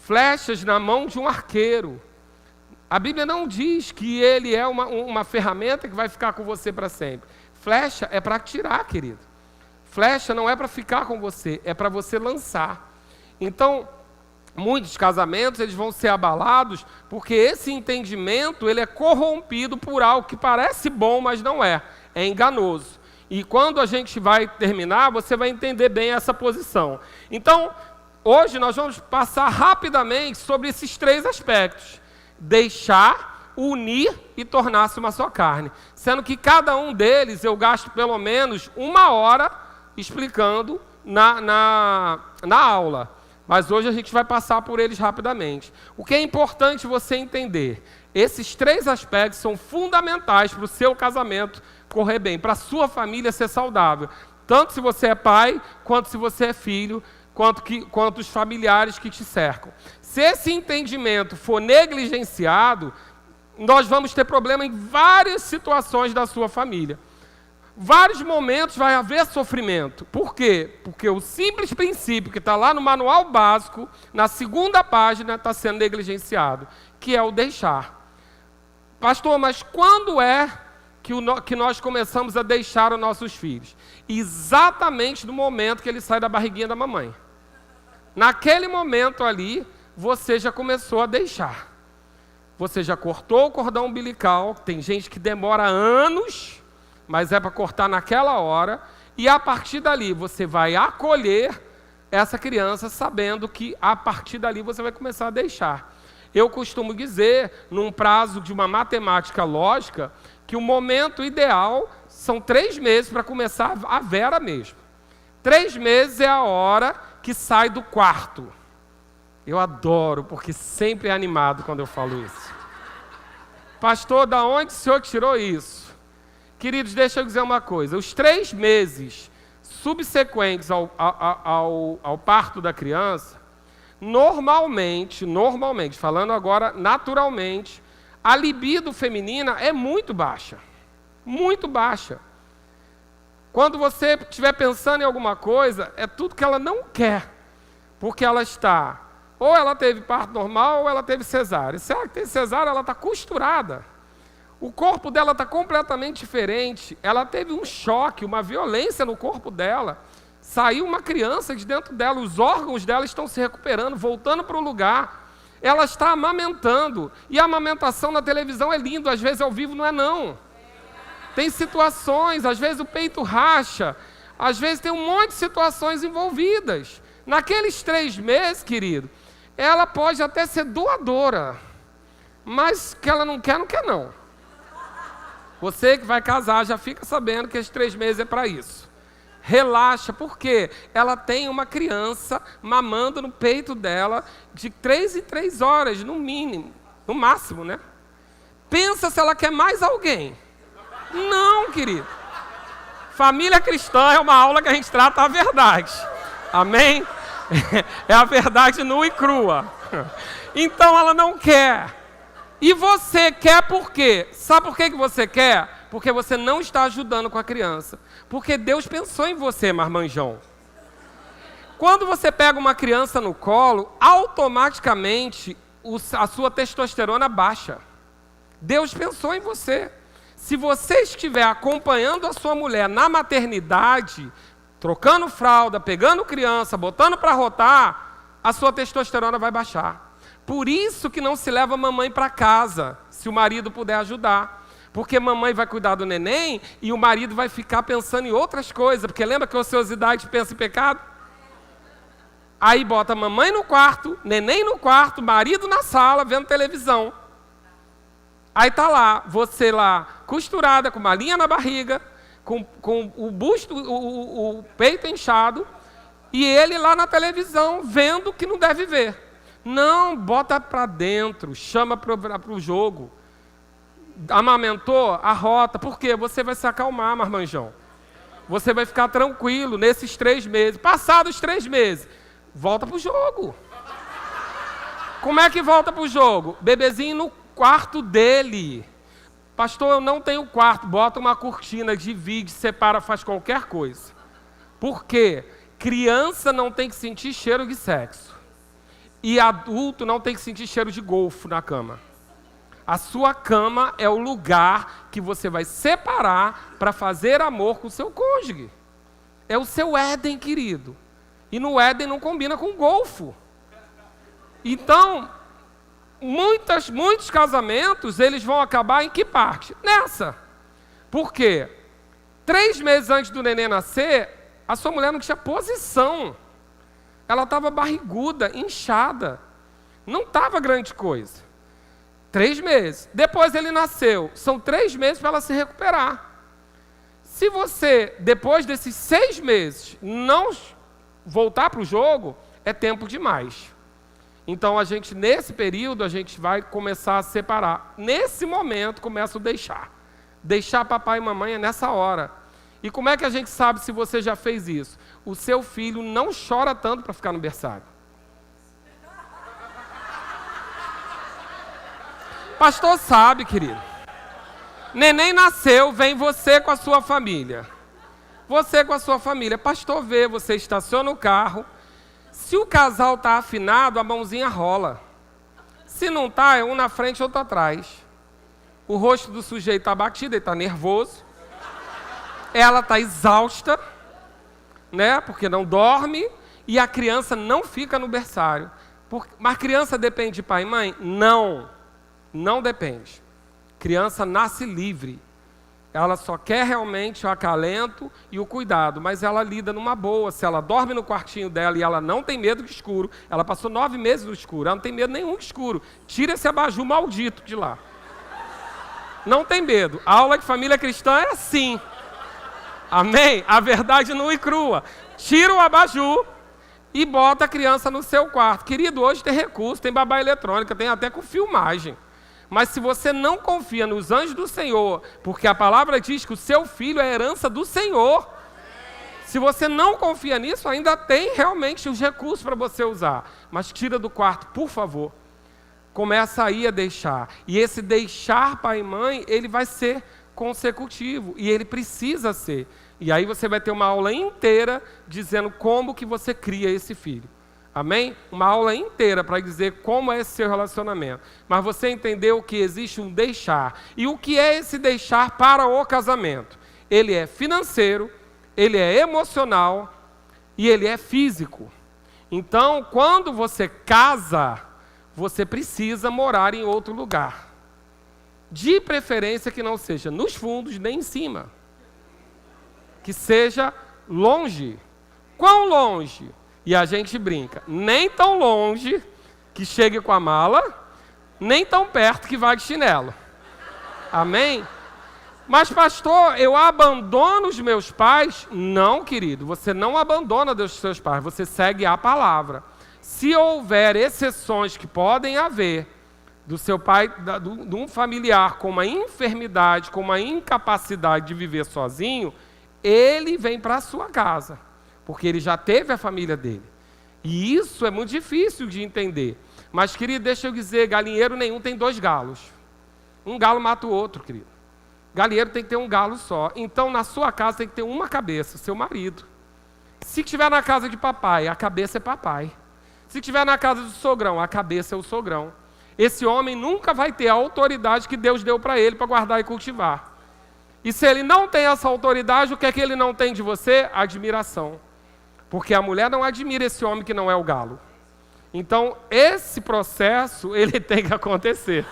Flechas na mão de um arqueiro. A Bíblia não diz que ele é uma ferramenta que vai ficar com você para sempre. Flecha é para atirar, querido. Flecha não é para ficar com você, é para você lançar. Então, muitos casamentos eles vão ser abalados porque esse entendimento ele é corrompido por algo que parece bom, mas não é. É enganoso. E quando a gente vai terminar, você vai entender bem essa posição. Então, hoje nós vamos passar rapidamente sobre esses 3 aspectos. Deixar, unir e tornar-se uma só carne. Sendo que cada um deles eu gasto pelo menos 1 hora explicando na aula. Mas hoje a gente vai passar por eles rapidamente. O que é importante você entender? Esses 3 aspectos são fundamentais para o seu casamento correr bem, para a sua família ser saudável. Tanto se você é pai, quanto se você é filho, quanto os familiares que te cercam. Se esse entendimento for negligenciado, nós vamos ter problema em várias situações da sua família. Vários momentos vai haver sofrimento. Por quê? Porque o simples princípio que está lá no manual básico, na 2ª página, está sendo negligenciado, que é o deixar. Pastor, mas quando é que nós começamos a deixar os nossos filhos? Exatamente no momento que ele sai da barriguinha da mamãe. Naquele momento ali, você já começou a deixar. Você já cortou o cordão umbilical, tem gente que demora anos, mas é para cortar naquela hora, e a partir dali você vai acolher essa criança sabendo que a partir dali você vai começar a deixar. Eu costumo dizer, num prazo de uma matemática lógica, que o momento ideal são 3 meses para começar a Vera mesmo. 3 meses é a hora que sai do quarto. Eu adoro, porque sempre é animado quando eu falo isso. Pastor, da onde o senhor tirou isso? Queridos, deixa eu dizer uma coisa. Os 3 meses subsequentes ao parto da criança, normalmente, falando agora naturalmente, a libido feminina é muito baixa. Muito baixa. Quando você estiver pensando em alguma coisa, é tudo que ela não quer. Porque ela está, ou ela teve parto normal, ou ela teve cesárea. Se ela tem cesárea, ela está costurada. O corpo dela está completamente diferente. Ela teve um choque, uma violência no corpo dela. Saiu uma criança de dentro dela, os órgãos dela estão se recuperando, voltando para o lugar. Ela está amamentando. E a amamentação na televisão é lindo, às vezes ao vivo não é não. Tem situações, às vezes o peito racha, às vezes tem um monte de situações envolvidas. Naqueles 3 meses, querido, ela pode até ser doadora, mas que ela não quer, não quer não. Você que vai casar já fica sabendo que esses 3 meses é para isso. Relaxa, porque ela tem uma criança mamando no peito dela de 3 em 3 horas, no mínimo, no máximo, né? Pensa se ela quer mais alguém. Não, querido. Família cristã é uma aula que a gente trata a verdade. Amém? É a verdade nua e crua. Então ela não quer. E você quer por quê? Sabe por que você quer? Porque você não está ajudando com a criança. Porque Deus pensou em você, marmanjão. Quando você pega uma criança no colo, automaticamente a sua testosterona baixa. Deus pensou em você. Se você estiver acompanhando a sua mulher na maternidade, trocando fralda, pegando criança, botando para rotar, a sua testosterona vai baixar. Por isso que não se leva a mamãe para casa, se o marido puder ajudar. Porque mamãe vai cuidar do neném e o marido vai ficar pensando em outras coisas. Porque lembra que a ociosidade pensa em pecado? Aí bota a mamãe no quarto, neném no quarto, marido na sala, vendo televisão. Aí tá lá, você lá, costurada, com uma linha na barriga, com o busto, o peito inchado, e ele lá na televisão, vendo que não deve ver. Não, bota para dentro, chama para o jogo. Amamentou, arrota. Por quê? Você vai se acalmar, marmanjão. Você vai ficar tranquilo nesses 3 meses. Passados 3 meses, volta para o jogo. Como é que volta para o jogo? Bebezinho no quarto dele. Pastor, eu não tenho quarto. Bota uma cortina, divide, separa, faz qualquer coisa. Por quê? Criança não tem que sentir cheiro de sexo. E adulto não tem que sentir cheiro de golfo na cama. A sua cama é o lugar que você vai separar para fazer amor com o seu cônjuge. É o seu Éden, querido. E no Éden não combina com golfo. Então, muitos casamentos, eles vão acabar em que parte? Nessa. Por quê? 3 meses antes do neném nascer, a sua mulher não tinha posição. Ela estava barriguda, inchada. Não estava grande coisa. 3 meses. Depois ele nasceu. São 3 meses para ela se recuperar. Se você, depois desses 6 meses, não voltar para o jogo, é tempo demais. Então, nesse período, a gente vai começar a separar. Nesse momento, começa o deixar. Deixar papai e mamãe é nessa hora. E como é que a gente sabe se você já fez isso? O seu filho não chora tanto para ficar no berçário. Pastor sabe, querido. Neném nasceu, vem você com a sua família. Você com a sua família. Pastor vê, você estaciona o carro. Se o casal está afinado, a mãozinha rola. Se não está, é um na frente e outro atrás. O rosto do sujeito está batido, ele está nervoso. Ela está exausta, né? Porque não dorme. E a criança não fica no berçário. Mas criança depende de pai e mãe? Não depende. Criança nasce livre. Ela só quer realmente o acalento e o cuidado, mas ela lida numa boa. Se ela dorme no quartinho dela e ela não tem medo de escuro, ela passou 9 meses no escuro, ela não tem medo nenhum de escuro. Tira esse abajur maldito de lá. Não tem medo. A aula de família cristã é assim. Amém? A verdade nua e crua. Tira o abajur e bota a criança no seu quarto. Querido, hoje tem recurso, tem babá eletrônica, tem até com filmagem. Mas se você não confia nos anjos do Senhor, porque a palavra diz que o seu filho é herança do Senhor. Se você não confia nisso, ainda tem realmente os recursos para você usar. Mas tira do quarto, por favor. Começa aí a deixar. E esse deixar pai e mãe, ele vai ser consecutivo. E ele precisa ser. E aí você vai ter uma aula inteira dizendo como que você cria esse filho. Amém? Uma aula inteira para dizer como é esse seu relacionamento. Mas você entendeu que existe um deixar. E o que é esse deixar para o casamento? Ele é financeiro, ele é emocional e ele é físico. Então, quando você casa, você precisa morar em outro lugar. De preferência que não seja nos fundos nem em cima. Que seja longe. Quão longe? E a gente brinca, nem tão longe que chegue com a mala, nem tão perto que vá de chinelo. Amém? Mas pastor, eu abandono os meus pais? Não, querido, você não abandona os seus pais, você segue a palavra. Se houver exceções que podem haver, do seu pai, de um familiar com uma enfermidade, com uma incapacidade de viver sozinho, ele vem para a sua casa. Porque ele já teve a família dele. E isso é muito difícil de entender. Mas, querido, deixa eu dizer, galinheiro nenhum tem 2 galos. Um galo mata o outro, querido. Galinheiro tem que ter um galo só. Então, na sua casa tem que ter uma cabeça, seu marido. Se estiver na casa de papai, a cabeça é papai. Se estiver na casa do sogrão, a cabeça é o sogrão. Esse homem nunca vai ter a autoridade que Deus deu para ele para guardar e cultivar. E se ele não tem essa autoridade, o que é que ele não tem de você? Admiração. Porque a mulher não admira esse homem que não é o galo. Então, esse processo, ele tem que acontecer.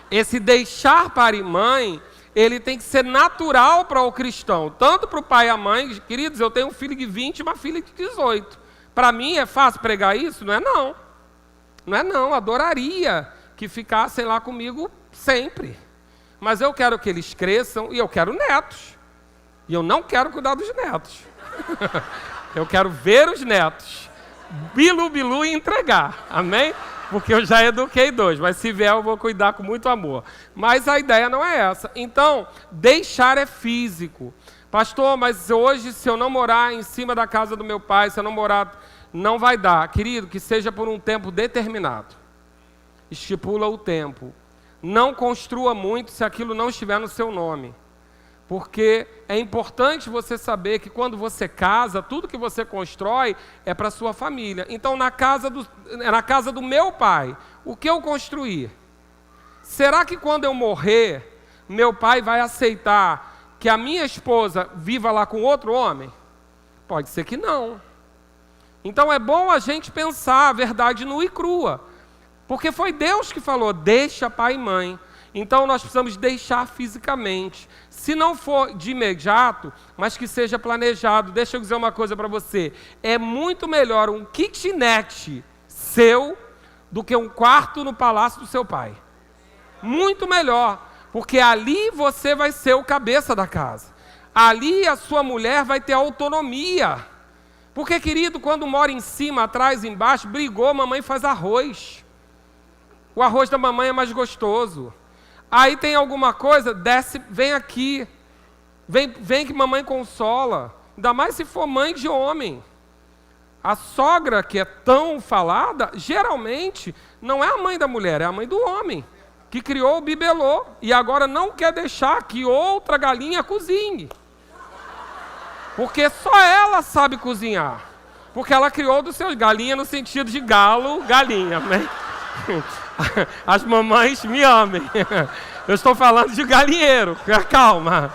Esse deixar pai e mãe, ele tem que ser natural para o cristão. Tanto para o pai e a mãe. Queridos, eu tenho um filho de 20 e uma filha de 18. Para mim é fácil pregar isso? Não é não. Não é não. Adoraria que ficassem lá comigo sempre. Mas eu quero que eles cresçam e eu quero netos. E eu não quero cuidar dos netos. Eu quero ver os netos. Bilu, bilu e entregar. Amém? Porque eu já eduquei 2, mas se vier eu vou cuidar com muito amor. Mas a ideia não é essa. Então, deixar é físico. Pastor, mas hoje se eu não morar em cima da casa do meu pai, se eu não morar, não vai dar. Querido, que seja por um tempo determinado. Estipula o tempo. Não construa muito se aquilo não estiver no seu nome. Porque é importante você saber que quando você casa, tudo que você constrói é para a sua família. Então, na casa do meu pai, o que eu construir? Será que quando eu morrer, meu pai vai aceitar que a minha esposa viva lá com outro homem? Pode ser que não. Então, é bom a gente pensar a verdade nua e crua. Porque foi Deus que falou, deixa pai e mãe. Então, nós precisamos deixar fisicamente. Se não for de imediato, mas que seja planejado. Deixa eu dizer uma coisa para você. É muito melhor um kitnet seu do que um quarto no palácio do seu pai. Muito melhor. Porque ali você vai ser o cabeça da casa. Ali a sua mulher vai ter autonomia. Porque, querido, quando mora em cima, atrás, embaixo, brigou, mamãe faz arroz. O arroz da mamãe é mais gostoso. Aí tem alguma coisa, desce, vem aqui. Vem que mamãe consola. Ainda mais se for mãe de homem. A sogra, que é tão falada, geralmente não é a mãe da mulher, é a mãe do homem. Que criou o bibelô e agora não quer deixar que outra galinha cozinhe. Porque só ela sabe cozinhar. Porque ela criou dos seus galinha no sentido de galo, galinha, né? As mamães me amem. Eu estou falando de galinheiro, calma.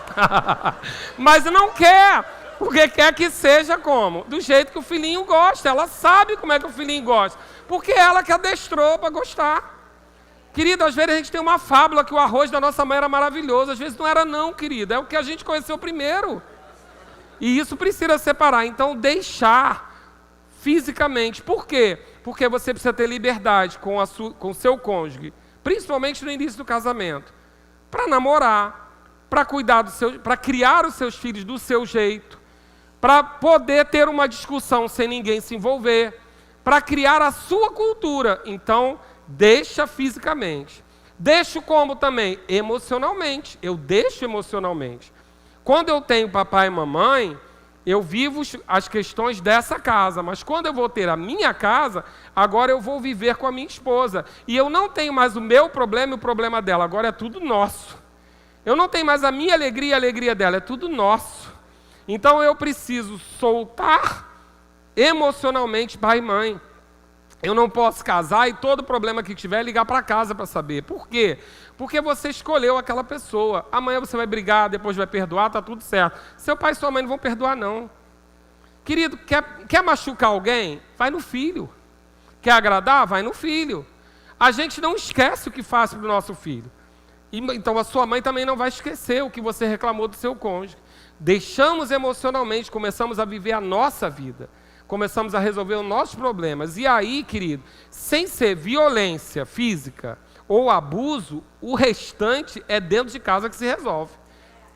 Mas não quer, porque quer que seja como? Do jeito que o filhinho gosta. Ela sabe como é que o filhinho gosta. Porque ela que adestrou para gostar. Querido, às vezes a gente tem uma fábula que o arroz da nossa mãe era maravilhoso. Às vezes não era não, querido. É o que a gente conheceu primeiro. E isso precisa separar. Então, deixar fisicamente. Por quê? Porque você precisa ter liberdade com o seu cônjuge, principalmente no início do casamento, para namorar, para cuidar para criar os seus filhos do seu jeito, para poder ter uma discussão sem ninguém se envolver, para criar a sua cultura. Então, deixa fisicamente. Deixo como também? Emocionalmente. Eu deixo emocionalmente. Quando eu tenho papai e mamãe, eu vivo as questões dessa casa, mas quando eu vou ter a minha casa, agora eu vou viver com a minha esposa. E eu não tenho mais o meu problema e o problema dela, agora é tudo nosso. Eu não tenho mais a minha alegria e a alegria dela, é tudo nosso. Então eu preciso soltar emocionalmente pai e mãe. Eu não posso casar e todo problema que tiver ligar para casa para saber. Por quê? Porque você escolheu aquela pessoa. Amanhã você vai brigar, depois vai perdoar, está tudo certo. Seu pai e sua mãe não vão perdoar, não. Querido, quer machucar alguém? Vai no filho. Quer agradar? Vai no filho. A gente não esquece o que faz para o nosso filho. Então a sua mãe também não vai esquecer o que você reclamou do seu cônjuge. Deixamos emocionalmente, começamos a viver a nossa vida. Começamos a resolver os nossos problemas. E aí, querido, sem ser violência física ou abuso, o restante é dentro de casa que se resolve.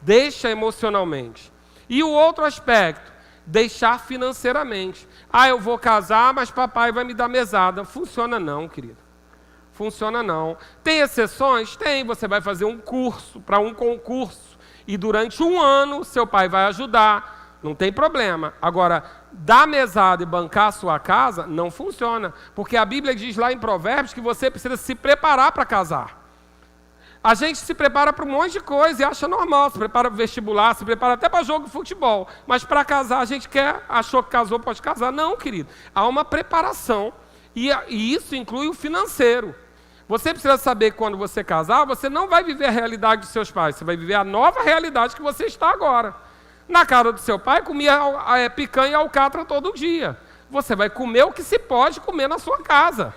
Deixa emocionalmente. E o outro aspecto, deixar financeiramente. Ah, eu vou casar, mas papai vai me dar mesada. Funciona não, querido. Funciona não. Tem exceções? Tem. Você vai fazer um curso para um concurso. E durante um ano, seu pai vai ajudar. Não tem problema. Agora, dar mesada e bancar a sua casa, não funciona. Porque a Bíblia diz lá em Provérbios que você precisa se preparar para casar. A gente se prepara para um monte de coisa e acha normal. Se prepara para vestibular, se prepara até para jogo de futebol. Mas para casar, a gente achou que casou, pode casar. Não, querido. Há uma preparação. E isso inclui o financeiro. Você precisa saber que quando você casar, você não vai viver a realidade dos seus pais. Você vai viver a nova realidade que você está agora. Na casa do seu pai, comia picanha e alcatra todo dia. você vai comer o que se pode comer na sua casa.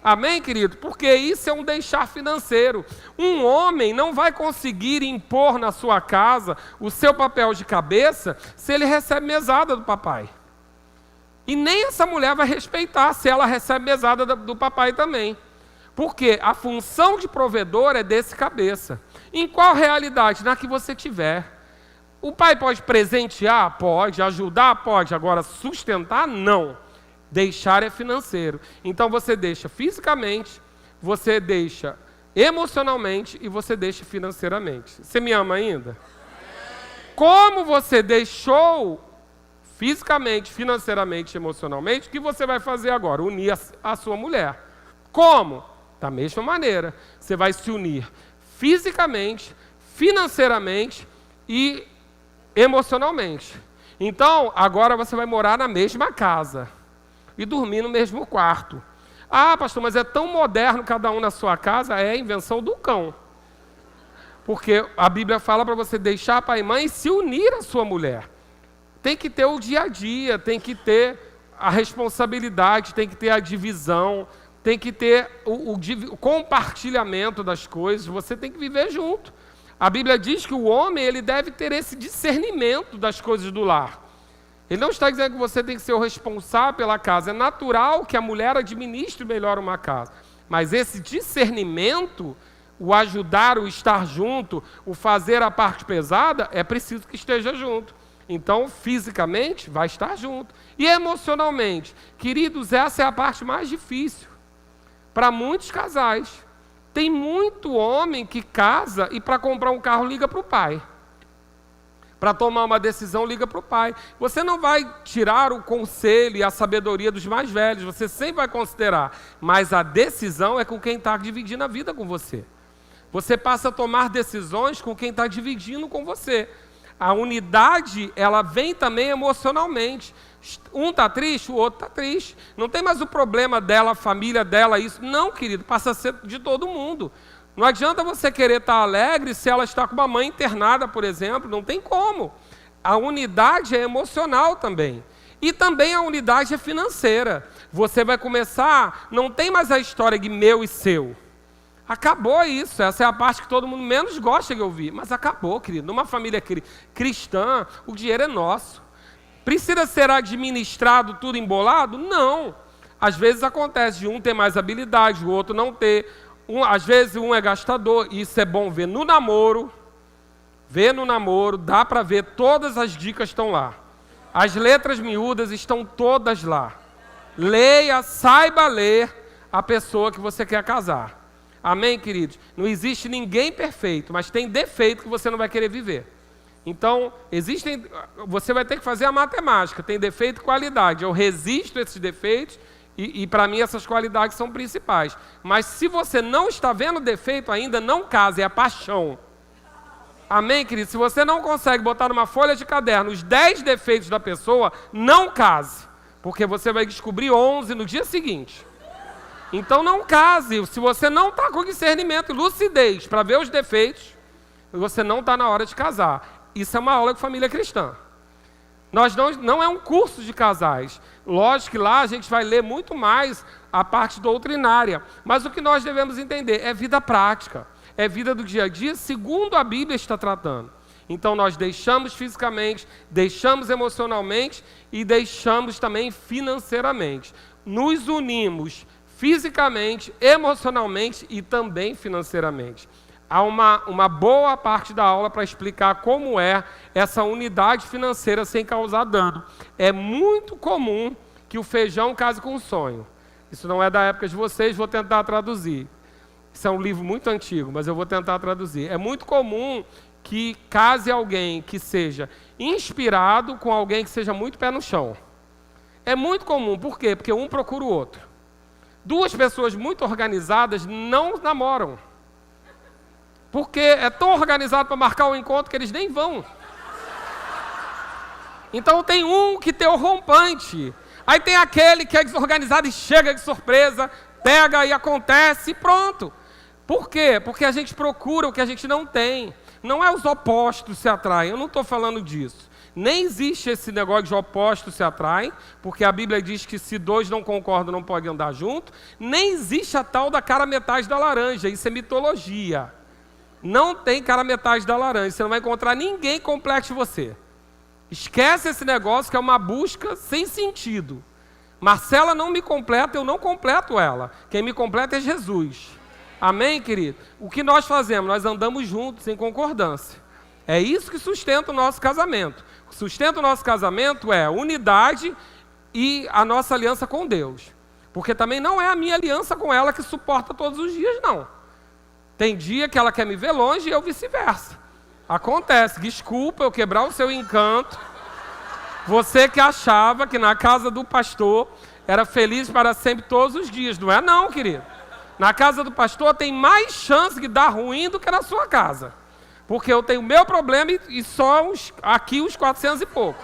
Amém, querido? Porque isso é um deixar financeiro. Um homem não vai conseguir impor na sua casa o seu papel de cabeça se ele recebe mesada do papai. E nem essa mulher vai respeitar se ela recebe mesada do papai também. Porque a função de provedor é desse cabeça. Em qual realidade? Na que você tiver. O pai pode presentear? Pode. Ajudar? Pode. Agora, sustentar? Não. Deixar é financeiro. Então você deixa fisicamente, você deixa emocionalmente e você deixa financeiramente. Você me ama ainda? Como você deixou fisicamente, financeiramente e emocionalmente, o que você vai fazer agora? Unir a sua mulher. Como? Da mesma maneira. Você vai se unir fisicamente, financeiramente e emocionalmente. Então, agora você vai morar na mesma casa e dormir no mesmo quarto. Ah, pastor, mas é tão moderno cada um na sua casa. É a invenção do cão. Porque a Bíblia fala para você deixar pai e mãe e se unir à sua mulher. Tem que ter o dia a dia, tem que ter a responsabilidade, tem que ter a divisão, tem que ter o compartilhamento das coisas. Você tem que viver junto. A Bíblia diz que o homem ele deve ter esse discernimento das coisas do lar. Ele não está dizendo que você tem que ser o responsável pela casa. É natural que a mulher administre melhor uma casa. Mas esse discernimento, o ajudar, o estar junto, o fazer a parte pesada, é preciso que esteja junto. Então, fisicamente, vai estar junto. E emocionalmente, queridos, essa é a parte mais difícil. Para muitos casais. Tem muito homem que casa e para comprar um carro liga para o pai. Para tomar uma decisão, liga para o pai. Você não vai tirar o conselho e a sabedoria dos mais velhos, você sempre vai considerar. Mas a decisão é com quem está dividindo a vida com você. Você passa a tomar decisões com quem está dividindo com você. A unidade, ela vem também emocionalmente. Um está triste, o outro está triste. Não tem mais o problema dela, a família dela, isso. Não, querido, passa a ser de todo mundo. Não adianta você querer estar alegre se ela está com uma mãe internada, por exemplo. Não tem como. A unidade é emocional também. E também a unidade é financeira. Você vai começar, não tem mais a história de meu e seu. Acabou isso. Essa é a parte que todo mundo menos gosta de ouvir. Mas acabou, querido. Numa família cristã, o dinheiro é nosso. Precisa ser administrado tudo embolado? Não. Às vezes acontece de um ter mais habilidade, o outro não ter. Às vezes um é gastador, e isso é bom ver no namoro. Ver no namoro, dá para ver, todas as dicas estão lá. As letras miúdas estão todas lá. Leia, saiba ler a pessoa que você quer casar. Amém, queridos? Não existe ninguém perfeito, mas tem defeito que você não vai querer viver. Então, você vai ter que fazer a matemática, tem defeito e qualidade. Eu resisto a esses defeitos e para mim essas qualidades são principais. Mas se você não está vendo defeito ainda, não case, é a paixão. Amém, querido? Se você não consegue botar numa folha de caderno os 10 defeitos da pessoa, não case, porque você vai descobrir 11 no dia seguinte. Então não case, se você não está com discernimento e lucidez para ver os defeitos, você não está na hora de casar. Isso é uma aula de família cristã. Não é um curso de casais. Lógico que lá a gente vai ler muito mais a parte doutrinária. Mas o que nós devemos entender é vida prática. É vida do dia a dia, segundo a Bíblia está tratando. Então nós deixamos fisicamente, deixamos emocionalmente e deixamos também financeiramente. Nos unimos fisicamente, emocionalmente e também financeiramente. Há uma boa parte da aula para explicar como é essa unidade financeira sem causar dano. É muito comum que o feijão case com o sonho. Isso não é da época de vocês, vou tentar traduzir. Isso é um livro muito antigo, mas eu vou tentar traduzir. É muito comum que case alguém que seja inspirado com alguém que seja muito pé no chão. É muito comum, por quê? Porque um procura o outro. Duas pessoas muito organizadas não namoram. Porque é tão organizado para marcar um encontro que eles nem vão. Então tem um que tem o rompante. Aí tem aquele que é desorganizado e chega de surpresa, pega e acontece e pronto. Por quê? Porque a gente procura o que a gente não tem. Não é os opostos se atraem, eu não estou falando disso. Nem existe esse negócio de opostos se atraem, porque a Bíblia diz que se dois não concordam não podem andar junto. Nem existe a tal da cara metade da laranja, isso é mitologia. Não tem cara metade da laranja, você não vai encontrar ninguém que complete você. Esquece esse negócio que é uma busca sem sentido. Marcela não me completa, eu não completo ela. Quem me completa é Jesus. Amém, querido? O que nós fazemos? Nós andamos juntos em concordância. É isso que sustenta o nosso casamento. O que sustenta o nosso casamento é a unidade e a nossa aliança com Deus. Porque também não é a minha aliança com ela que suporta todos os dias, não. Tem dia que ela quer me ver longe e eu vice-versa. Acontece, desculpa eu quebrar o seu encanto. Você que achava que na casa do pastor era feliz para sempre todos os dias. Não é não, querido. Na casa do pastor tem mais chance de dar ruim do que na sua casa. Porque eu tenho o meu problema e só aqui os 400 e pouco.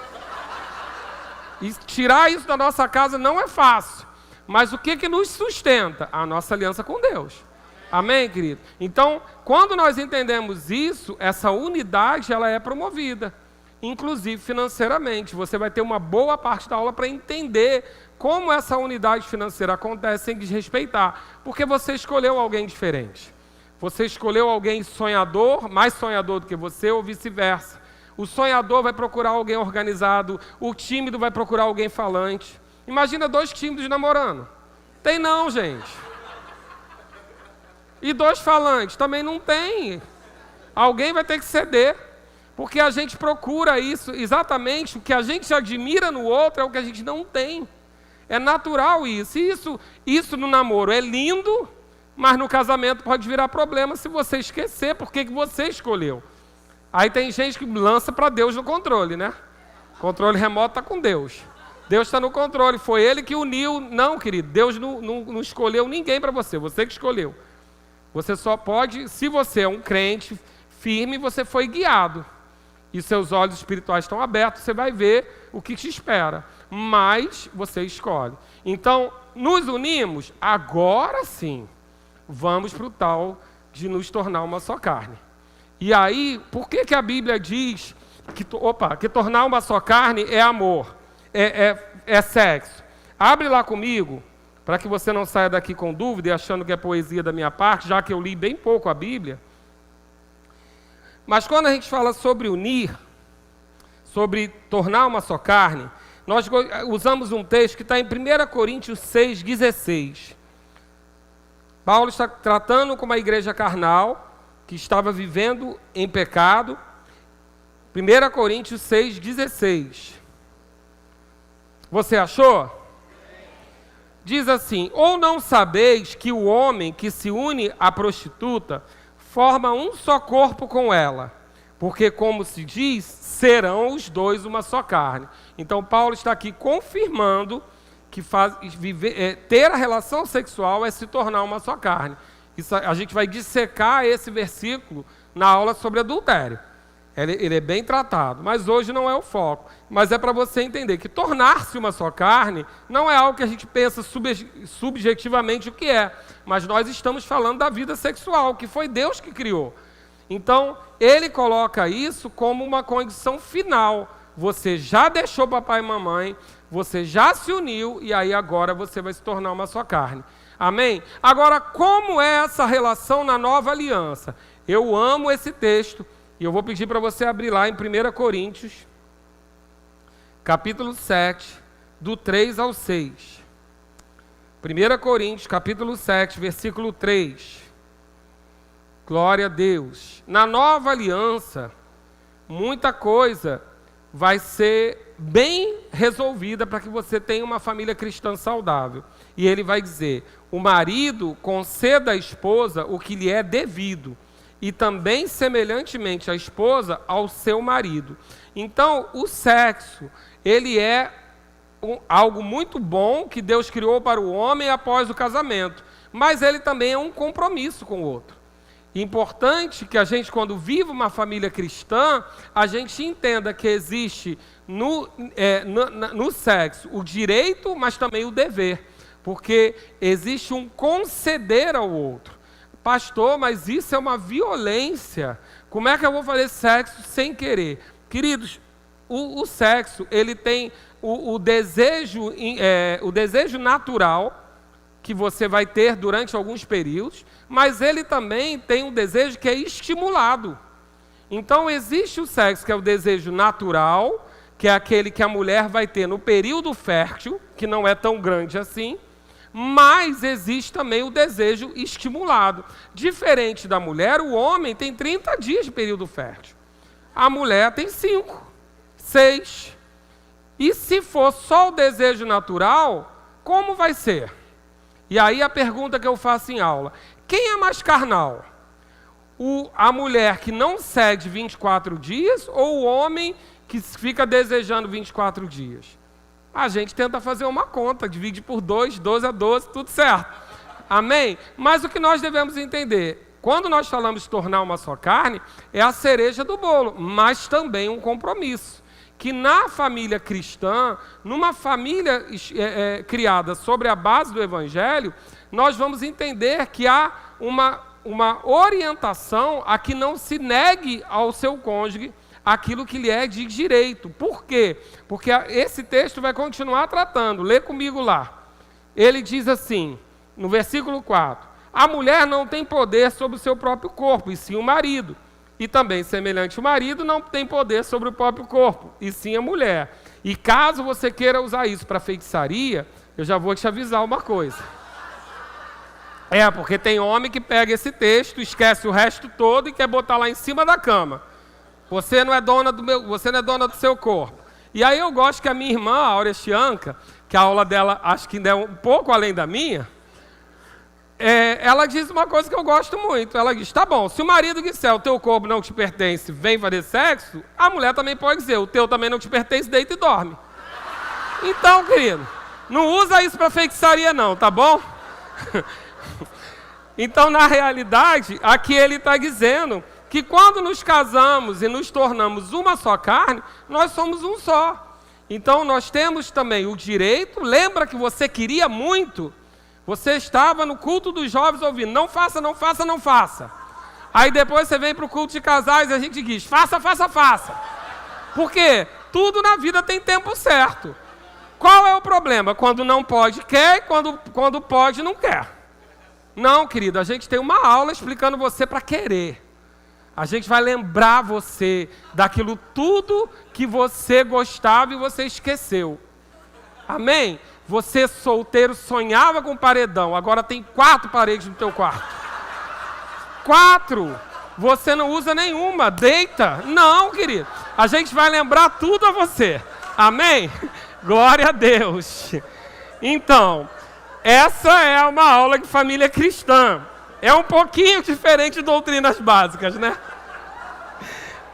E tirar isso da nossa casa não é fácil. Mas o que nos sustenta? A nossa aliança com Deus. Amém, querido? Então, quando nós entendemos isso, essa unidade ela é promovida. Inclusive financeiramente. Você vai ter uma boa parte da aula para entender como essa unidade financeira acontece sem desrespeitar. Porque você escolheu alguém diferente. Você escolheu alguém sonhador, mais sonhador do que você, ou vice-versa. O sonhador vai procurar alguém organizado, o tímido vai procurar alguém falante. Imagina dois tímidos namorando. Tem não, gente. E dois falantes, também não tem. Alguém vai ter que ceder. Porque a gente procura isso, exatamente o que a gente admira no outro é o que a gente não tem. É natural isso. E isso no namoro é lindo, mas no casamento pode virar problema se você esquecer por que você escolheu. Aí tem gente que lança para Deus no controle, né? Controle remoto está com Deus. Deus está no controle, foi Ele que uniu. Não, querido, Deus não escolheu ninguém para você que escolheu. Você só pode, se você é um crente firme, você foi guiado. E seus olhos espirituais estão abertos, você vai ver o que te espera. Mas você escolhe. Então, nos unimos, agora sim, vamos para o tal de nos tornar uma só carne. E aí, por que a Bíblia diz que tornar uma só carne é amor, é sexo? Abre lá comigo, para que você não saia daqui com dúvida e achando que é poesia da minha parte, já que eu li bem pouco a Bíblia. Mas quando a gente fala sobre unir, sobre tornar uma só carne, nós usamos um texto que está em 1 Coríntios 6,16. Paulo está tratando com uma igreja carnal que estava vivendo em pecado. 1 Coríntios 6,16. Você achou? Diz assim: ou não sabeis que o homem que se une à prostituta forma um só corpo com ela, porque, como se diz, serão os dois uma só carne. Então, Paulo está aqui confirmando que ter a relação sexual é se tornar uma só carne. Isso, a gente vai dissecar esse versículo na aula sobre adultério. Ele é bem tratado, mas hoje não é o foco. Mas é para você entender que tornar-se uma só carne não é algo que a gente pensa subjetivamente o que é. Mas nós estamos falando da vida sexual, que foi Deus que criou. Então, ele coloca isso como uma condição final. Você já deixou papai e mamãe, você já se uniu e aí agora você vai se tornar uma só carne. Amém? Agora, como é essa relação na nova aliança? Eu amo esse texto. E eu vou pedir para você abrir lá em 1 Coríntios, capítulo 7, do 3 ao 6. 1 Coríntios, capítulo 7, versículo 3. Glória a Deus. Na nova aliança, muita coisa vai ser bem resolvida para que você tenha uma família cristã saudável. E ele vai dizer: o marido conceda à esposa o que lhe é devido, e também, semelhantemente, a esposa ao seu marido. Então, o sexo, ele é algo muito bom que Deus criou para o homem após o casamento, mas ele também é um compromisso com o outro. Importante que a gente, quando vive uma família cristã, a gente entenda que existe no sexo o direito, mas também o dever, porque existe um conceder ao outro. Pastor, mas isso é uma violência. Como é que eu vou fazer sexo sem querer? Queridos, o sexo, ele tem o desejo natural, que você vai ter durante alguns períodos, mas ele também tem um desejo que é estimulado. Então existe o sexo, que é o desejo natural, que é aquele que a mulher vai ter no período fértil, que não é tão grande assim, mas existe também o desejo estimulado. Diferente da mulher, o homem tem 30 dias de período fértil. A mulher tem 5, 6. E se for só o desejo natural, como vai ser? E aí a pergunta que eu faço em aula: quem é mais carnal? A mulher que não cede 24 dias ou o homem que fica desejando 24 dias? A gente tenta fazer uma conta, divide por 2, 12 a 12, tudo certo. Amém? Mas o que nós devemos entender, quando nós falamos de tornar uma só carne, é a cereja do bolo, mas também um compromisso. Que na família cristã, numa família criada sobre a base do Evangelho, nós vamos entender que há uma orientação a que não se negue ao seu cônjuge aquilo que lhe é de direito. Por quê? Porque esse texto vai continuar tratando. Lê comigo lá. Ele diz assim, no versículo 4, a mulher não tem poder sobre o seu próprio corpo, e sim o marido. E também, semelhante ao marido, não tem poder sobre o próprio corpo, e sim a mulher. E caso você queira usar isso para feitiçaria, eu já vou te avisar uma coisa. Porque tem homem que pega esse texto, esquece o resto todo e quer botar lá em cima da cama. Você não é dona do seu corpo. E aí eu gosto que a minha irmã, a Aurea Chianca, que a aula dela acho que ainda é um pouco além da minha, ela diz uma coisa que eu gosto muito. Ela diz, tá bom, se o marido disser o teu corpo não te pertence, vem fazer sexo, a mulher também pode dizer, o teu também não te pertence, deita e dorme. Então, querido, não usa isso para feitiçaria não, tá bom? Então, na realidade, aqui ele está dizendo que quando nos casamos e nos tornamos uma só carne, nós somos um só. Então, nós temos também o direito, lembra que você queria muito, você estava no culto dos jovens ouvindo, não faça, não faça, não faça. Aí depois você vem para o culto de casais e a gente diz, faça, faça, faça. Por quê? Tudo na vida tem tempo certo. Qual é o problema? Quando não pode, quer, e quando pode, não quer. Não, querido, a gente tem uma aula explicando você para querer. A gente vai lembrar você daquilo tudo que você gostava e você esqueceu. Amém? Você solteiro sonhava com paredão, agora tem 4 paredes no teu quarto. 4! Você não usa nenhuma, deita. Não, querido. A gente vai lembrar tudo a você. Amém? Glória a Deus. Então, essa é uma aula de família cristã. É um pouquinho diferente de doutrinas básicas, né?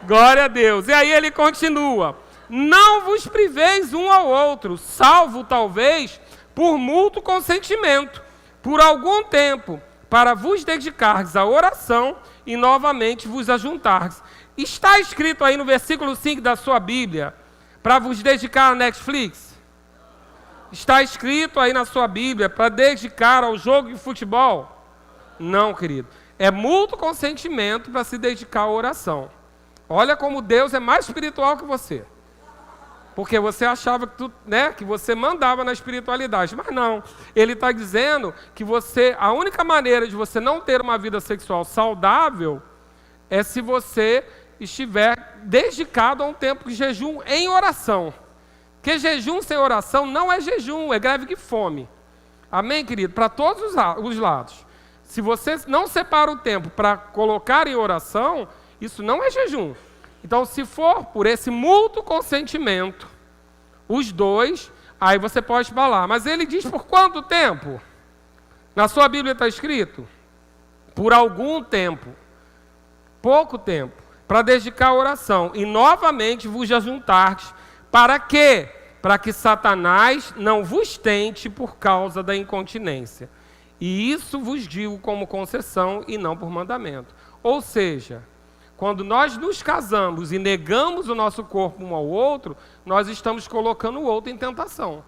Glória a Deus. E aí ele continua. Não vos priveis um ao outro, salvo talvez por mútuo consentimento, por algum tempo, para vos dedicardes à oração e novamente vos ajuntardes. Está escrito aí no versículo 5 da sua Bíblia, para vos dedicar à Netflix? Está escrito aí na sua Bíblia, para dedicar ao jogo de futebol? Não, querido. É mútuo consentimento para se dedicar à oração. Olha como Deus é mais espiritual que você. Porque você achava que você mandava na espiritualidade. Mas não. Ele está dizendo que a única maneira de você não ter uma vida sexual saudável é se você estiver dedicado a um tempo de jejum em oração. Porque jejum sem oração não é jejum, é greve de fome. Amém, querido? Para todos os lados. Se você não separa o tempo para colocar em oração, isso não é jejum. Então, se for por esse mútuo consentimento, os dois, aí você pode falar. Mas ele diz por quanto tempo? Na sua Bíblia está escrito? Por algum tempo. Pouco tempo. Para dedicar a oração. E novamente vos ajuntardes. Para quê? Para que Satanás não vos tente por causa da incontinência. E isso vos digo como concessão e não por mandamento. Ou seja, quando nós nos casamos e negamos o nosso corpo um ao outro, nós estamos colocando o outro em tentação.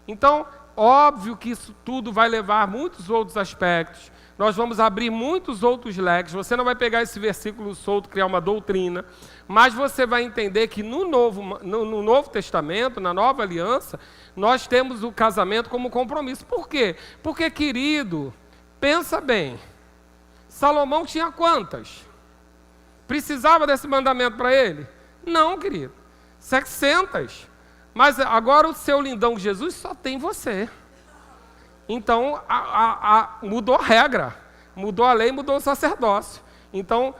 Então, óbvio que isso tudo vai levar a muitos outros aspectos. Nós vamos abrir muitos outros leques. Você não vai pegar esse versículo solto, criar uma doutrina, mas você vai entender que no Novo Testamento, na Nova Aliança, nós temos o casamento como compromisso. Por quê? Porque, querido, pensa bem, Salomão tinha quantas? Precisava desse mandamento para ele? Não, querido, 700. Mas agora o seu lindão Jesus só tem você. Então, mudou a regra, mudou a lei, mudou o sacerdócio. Então,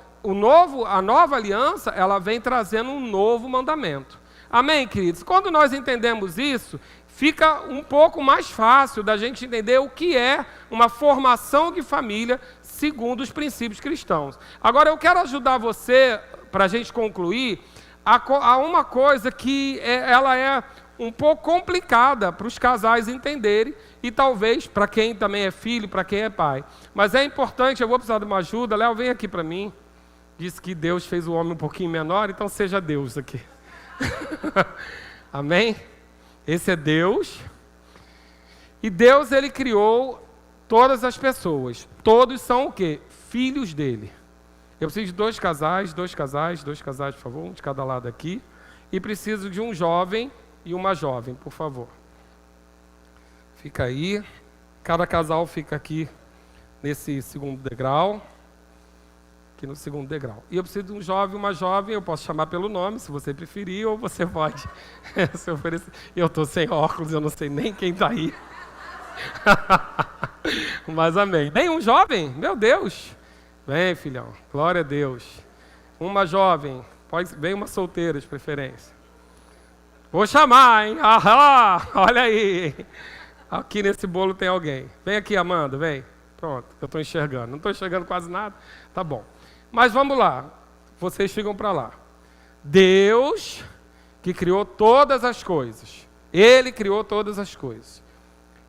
a nova aliança, ela vem trazendo um novo mandamento. Amém, queridos? Quando nós entendemos isso, fica um pouco mais fácil da gente entender o que é uma formação de família segundo os princípios cristãos. Agora, eu quero ajudar você, para a gente concluir, a uma coisa que ela é um pouco complicada para os casais entenderem e talvez para quem também é filho, para quem é pai. Mas é importante, eu vou precisar de uma ajuda. Léo, vem aqui para mim. Diz que Deus fez o homem um pouquinho menor, então seja Deus aqui. Amém? Esse é Deus. E Deus, Ele criou todas as pessoas. Todos são o quê? Filhos dele. Eu preciso de dois casais, por favor, um de cada lado aqui. E preciso de um jovem e uma jovem, por favor. Fica aí. Cada casal fica aqui nesse segundo degrau. Aqui no segundo degrau. E eu preciso de um jovem e uma jovem. Eu posso chamar pelo nome, se você preferir, ou você pode se oferecer. Eu estou sem óculos, eu não sei nem quem está aí. Mas amém. Vem um jovem? Meu Deus. Vem, filhão. Glória a Deus. Uma jovem. Vem uma solteira, de preferência. Vou chamar, hein? Ahá, olha aí. Aqui nesse bolo tem alguém. Vem aqui, Amanda, vem. Pronto, eu estou enxergando. Não estou enxergando quase nada. Tá bom. Mas vamos lá. Vocês ficam para lá. Deus, que criou todas as coisas. Ele criou todas as coisas.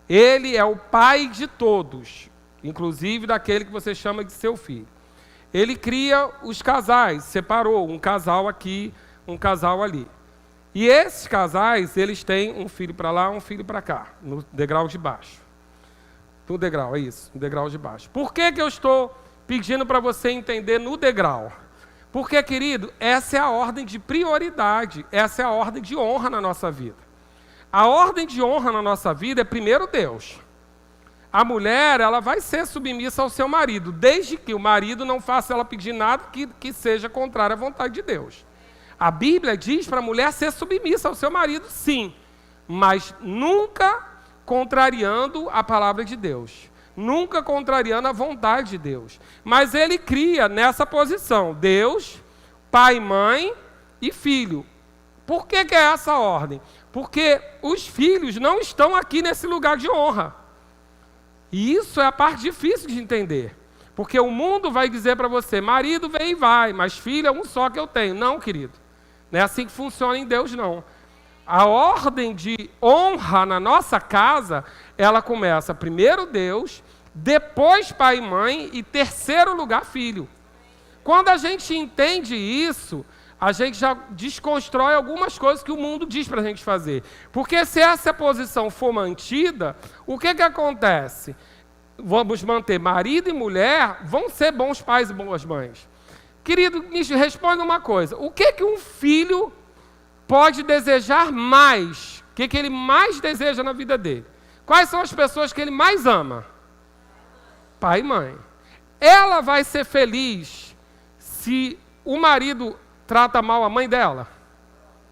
Ele é o pai de todos, inclusive daquele que você chama de seu filho. Ele cria os casais, separou um casal aqui, um casal ali. E esses casais, eles têm um filho para lá, um filho para cá, no degrau de baixo. No degrau, é isso, no degrau de baixo. Por que eu estou pedindo para você entender no degrau? Porque, querido, essa é a ordem de prioridade, essa é a ordem de honra na nossa vida. A ordem de honra na nossa vida é primeiro Deus. A mulher, ela vai ser submissa ao seu marido, desde que o marido não faça ela pedir nada que seja contrário à vontade de Deus. A Bíblia diz para a mulher ser submissa ao seu marido, sim, mas nunca contrariando a palavra de Deus, nunca contrariando a vontade de Deus. Mas ele cria nessa posição, Deus, pai, mãe e filho. Por que é essa ordem? Porque os filhos não estão aqui nesse lugar de honra. E isso é a parte difícil de entender. Porque o mundo vai dizer para você, marido vem e vai, mas filho é um só que eu tenho. Não, querido. Não é assim que funciona em Deus, não. A ordem de honra na nossa casa, ela começa primeiro Deus, depois pai e mãe e terceiro lugar filho. Quando a gente entende isso, a gente já desconstrói algumas coisas que o mundo diz para a gente fazer. Porque se essa posição for mantida, o que acontece? Vamos manter marido e mulher, vão ser bons pais e boas mães. Querido, me responda uma coisa. O que um filho pode desejar mais? O que ele mais deseja na vida dele? Quais são as pessoas que ele mais ama? Pai e mãe. Ela vai ser feliz se o marido trata mal a mãe dela?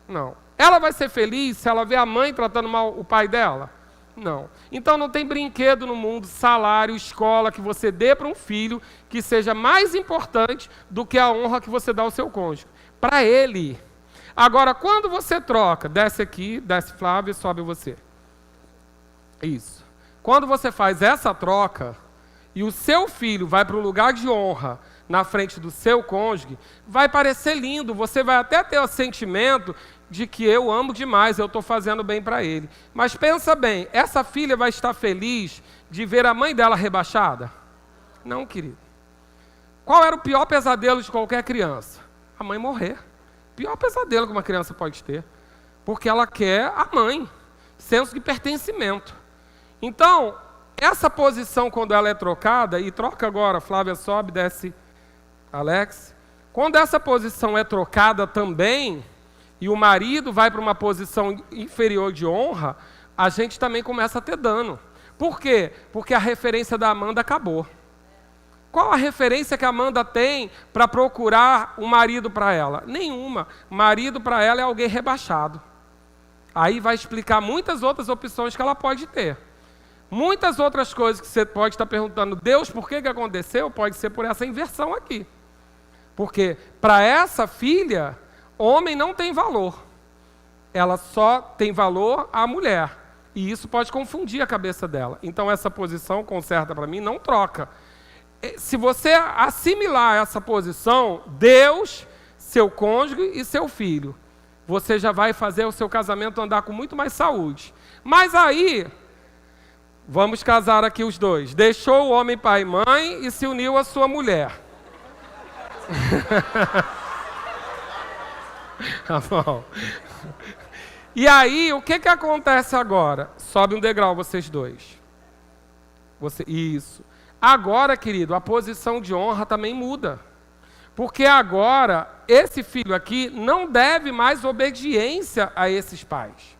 Não. Ela vai ser feliz se ela vê a mãe tratando mal o pai dela? Não. Então não tem brinquedo no mundo, salário, escola que você dê para um filho que seja mais importante do que a honra que você dá ao seu cônjuge. Para ele. Agora, quando você troca, desce aqui, desce Flávio e sobe você. Isso. Quando você faz essa troca e o seu filho vai para o lugar de honra na frente do seu cônjuge, vai parecer lindo, você vai até ter o sentimento de que eu amo demais, eu estou fazendo bem para ele. Mas pensa bem, essa filha vai estar feliz de ver a mãe dela rebaixada? Não, querido. Qual era o pior pesadelo de qualquer criança? A mãe morrer. Pior pesadelo que uma criança pode ter. Porque ela quer a mãe. Senso de pertencimento. Então, essa posição, quando ela é trocada, e troca agora, Flávia sobe, desce, Alex. Quando essa posição é trocada também, e o marido vai para uma posição inferior de honra, a gente também começa a ter dano. Por quê? Porque a referência da Amanda acabou. Qual a referência que a Amanda tem para procurar um marido para ela? Nenhuma. Marido para ela é alguém rebaixado. Aí vai explicar muitas outras opções que ela pode ter. Muitas outras coisas que você pode estar perguntando, Deus, por que aconteceu? Pode ser por essa inversão aqui. Porque para essa filha, homem não tem valor. Ela só tem valor a mulher. E isso pode confundir a cabeça dela. Então essa posição, conserta para mim, não troca. Se você assimilar essa posição, Deus, seu cônjuge e seu filho, você já vai fazer o seu casamento andar com muito mais saúde. Mas aí, vamos casar aqui os dois. Deixou o homem pai e mãe e se uniu à sua mulher. Tá bom. E aí, o que acontece agora? Sobe um degrau vocês dois. Isso. Agora, querido, a posição de honra também muda. Porque agora, esse filho aqui não deve mais obediência a esses pais.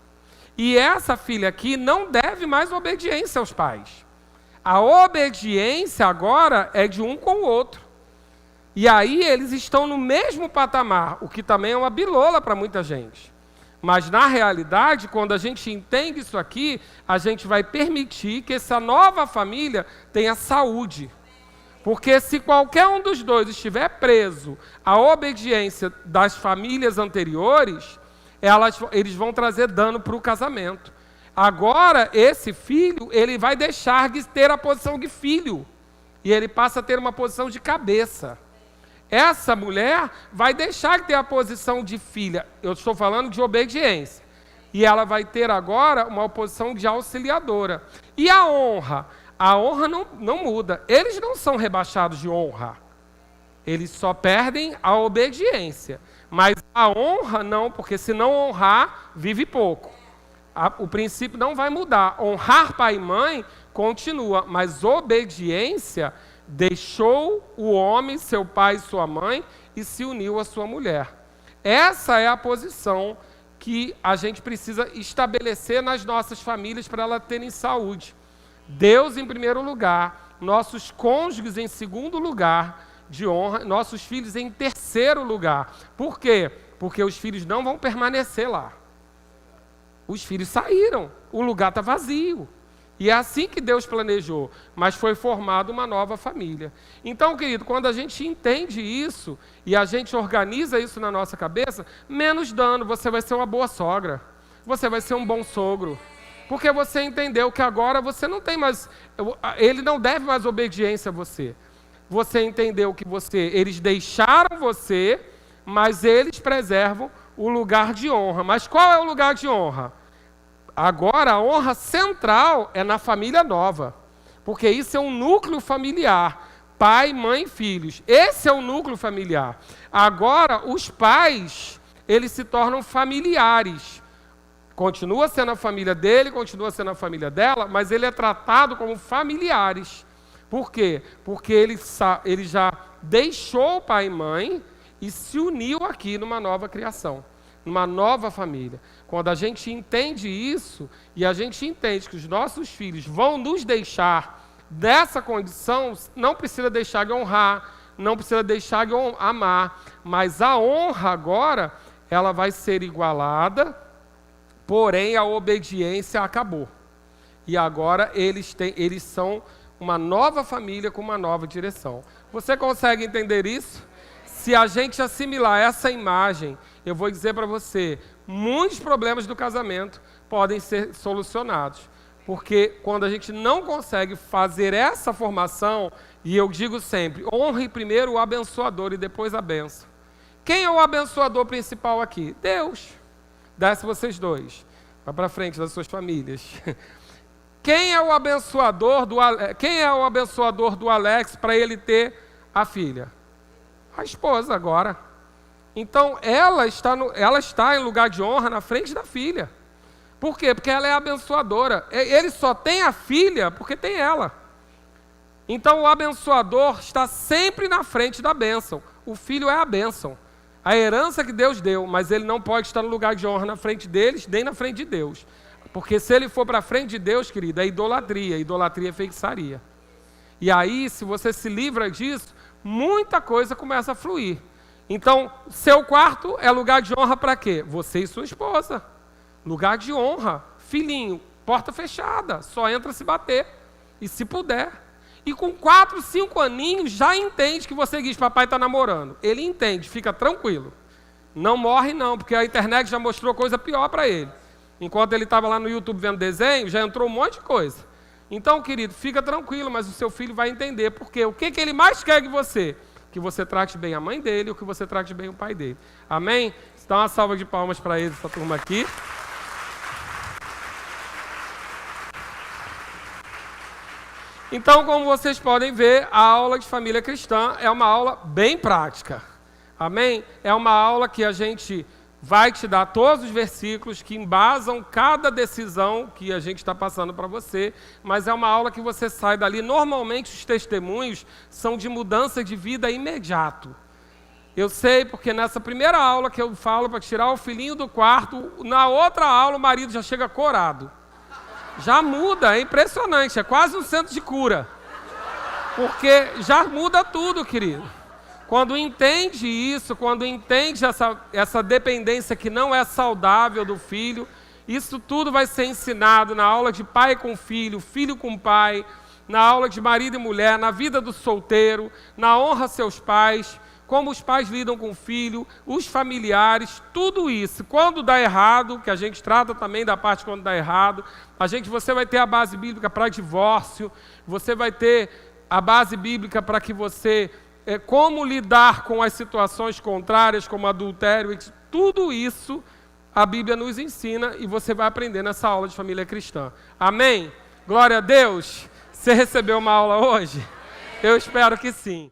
E essa filha aqui não deve mais obediência aos pais. A obediência agora é de um com o outro. E aí eles estão no mesmo patamar, o que também é uma bilola para muita gente. Mas, na realidade, quando a gente entende isso aqui, a gente vai permitir que essa nova família tenha saúde. Porque se qualquer um dos dois estiver preso à obediência das famílias anteriores, eles vão trazer dano para o casamento. Agora, esse filho, ele vai deixar de ter a posição de filho. E ele passa a ter uma posição de cabeça. Essa mulher vai deixar de ter a posição de filha. Eu estou falando de obediência. E ela vai ter agora uma posição de auxiliadora. E a honra? A honra não muda. Eles não são rebaixados de honra. Eles só perdem a obediência. Mas a honra não, porque se não honrar, vive pouco. O princípio não vai mudar. Honrar pai e mãe continua, mas obediência... Deixou o homem, seu pai e sua mãe, e se uniu à sua mulher. Essa é a posição que a gente precisa estabelecer nas nossas famílias para elas terem saúde. Deus em primeiro lugar, nossos cônjuges em segundo lugar de honra, nossos filhos em terceiro lugar. Por quê? Porque os filhos não vão permanecer lá. Os filhos saíram, o lugar está vazio. E é assim que Deus planejou, mas foi formada uma nova família. Então, querido, quando a gente entende isso e a gente organiza isso na nossa cabeça, menos dano, você vai ser uma boa sogra, você vai ser um bom sogro, porque você entendeu que agora você não tem mais, ele não deve mais obediência a você. Você entendeu que eles deixaram você, mas eles preservam o lugar de honra. Mas qual é o lugar de honra? Agora, a honra central é na família nova, porque isso é um núcleo familiar, pai, mãe, filhos. Esse é o núcleo familiar. Agora, os pais, eles se tornam familiares. Continua sendo a família dele, continua sendo a família dela, mas ele é tratado como familiares. Por quê? Porque ele já deixou o pai e mãe e se uniu aqui numa nova criação, numa nova família. Quando a gente entende isso, e a gente entende que os nossos filhos vão nos deixar dessa condição, não precisa deixar de honrar, não precisa deixar de amar, mas a honra agora, ela vai ser igualada, porém a obediência acabou. E agora eles são uma nova família com uma nova direção. Você consegue entender isso? Se a gente assimilar essa imagem, eu vou dizer para você, muitos problemas do casamento podem ser solucionados. Porque quando a gente não consegue fazer essa formação, e eu digo sempre, honre primeiro o abençoador e depois a bênção. Quem é o abençoador principal aqui? Deus. Desce vocês dois. Vai para frente das suas famílias. Quem é o abençoador do Alex para ele ter a filha? A esposa agora. Então, ela está em lugar de honra na frente da filha. Por quê? Porque ela é abençoadora. Ele só tem a filha porque tem ela. Então o abençoador está sempre na frente da bênção. O filho é a bênção. A herança que Deus deu, mas ele não pode estar no lugar de honra na frente deles, nem na frente de Deus. Porque se ele for para a frente de Deus, querido, é idolatria. Idolatria é feitiçaria. E aí, se você se livra disso, muita coisa começa a fluir. Então, seu quarto é lugar de honra para quê? Você e sua esposa. Lugar de honra. Filhinho, porta fechada. Só entra se bater. E se puder. E com 4, 5 aninhos, já entende que você diz, papai está namorando. Ele entende, fica tranquilo. Não morre não, porque a internet já mostrou coisa pior para ele. Enquanto ele estava lá no YouTube vendo desenho, já entrou um monte de coisa. Então, querido, fica tranquilo, mas o seu filho vai entender. Porque o que ele mais quer de você? Que você trate bem a mãe dele ou que você trate bem o pai dele. Amém? Dá uma salva de palmas para eles, essa turma aqui. Então, como vocês podem ver, a aula de família cristã é uma aula bem prática. Amém? É uma aula que a gente vai te dar todos os versículos que embasam cada decisão que a gente está passando para você, mas é uma aula que você sai dali. Normalmente os testemunhos são de mudança de vida imediato. Eu sei porque nessa primeira aula que eu falo para tirar o filhinho do quarto, na outra aula o marido já chega corado. Já muda, é impressionante, é quase um centro de cura. Porque já muda tudo, querido. Quando entende isso, quando entende essa dependência que não é saudável do filho, isso tudo vai ser ensinado na aula de pai com filho, filho com pai, na aula de marido e mulher, na vida do solteiro, na honra a seus pais, como os pais lidam com o filho, os familiares, tudo isso. Quando dá errado, que a gente trata também da parte quando dá errado, você vai ter a base bíblica para divórcio, você vai ter a base bíblica para que você, como lidar com as situações contrárias, como adultério, tudo isso a Bíblia nos ensina e você vai aprender nessa aula de família cristã. Amém? Glória a Deus! Você recebeu uma aula hoje? Eu espero que sim.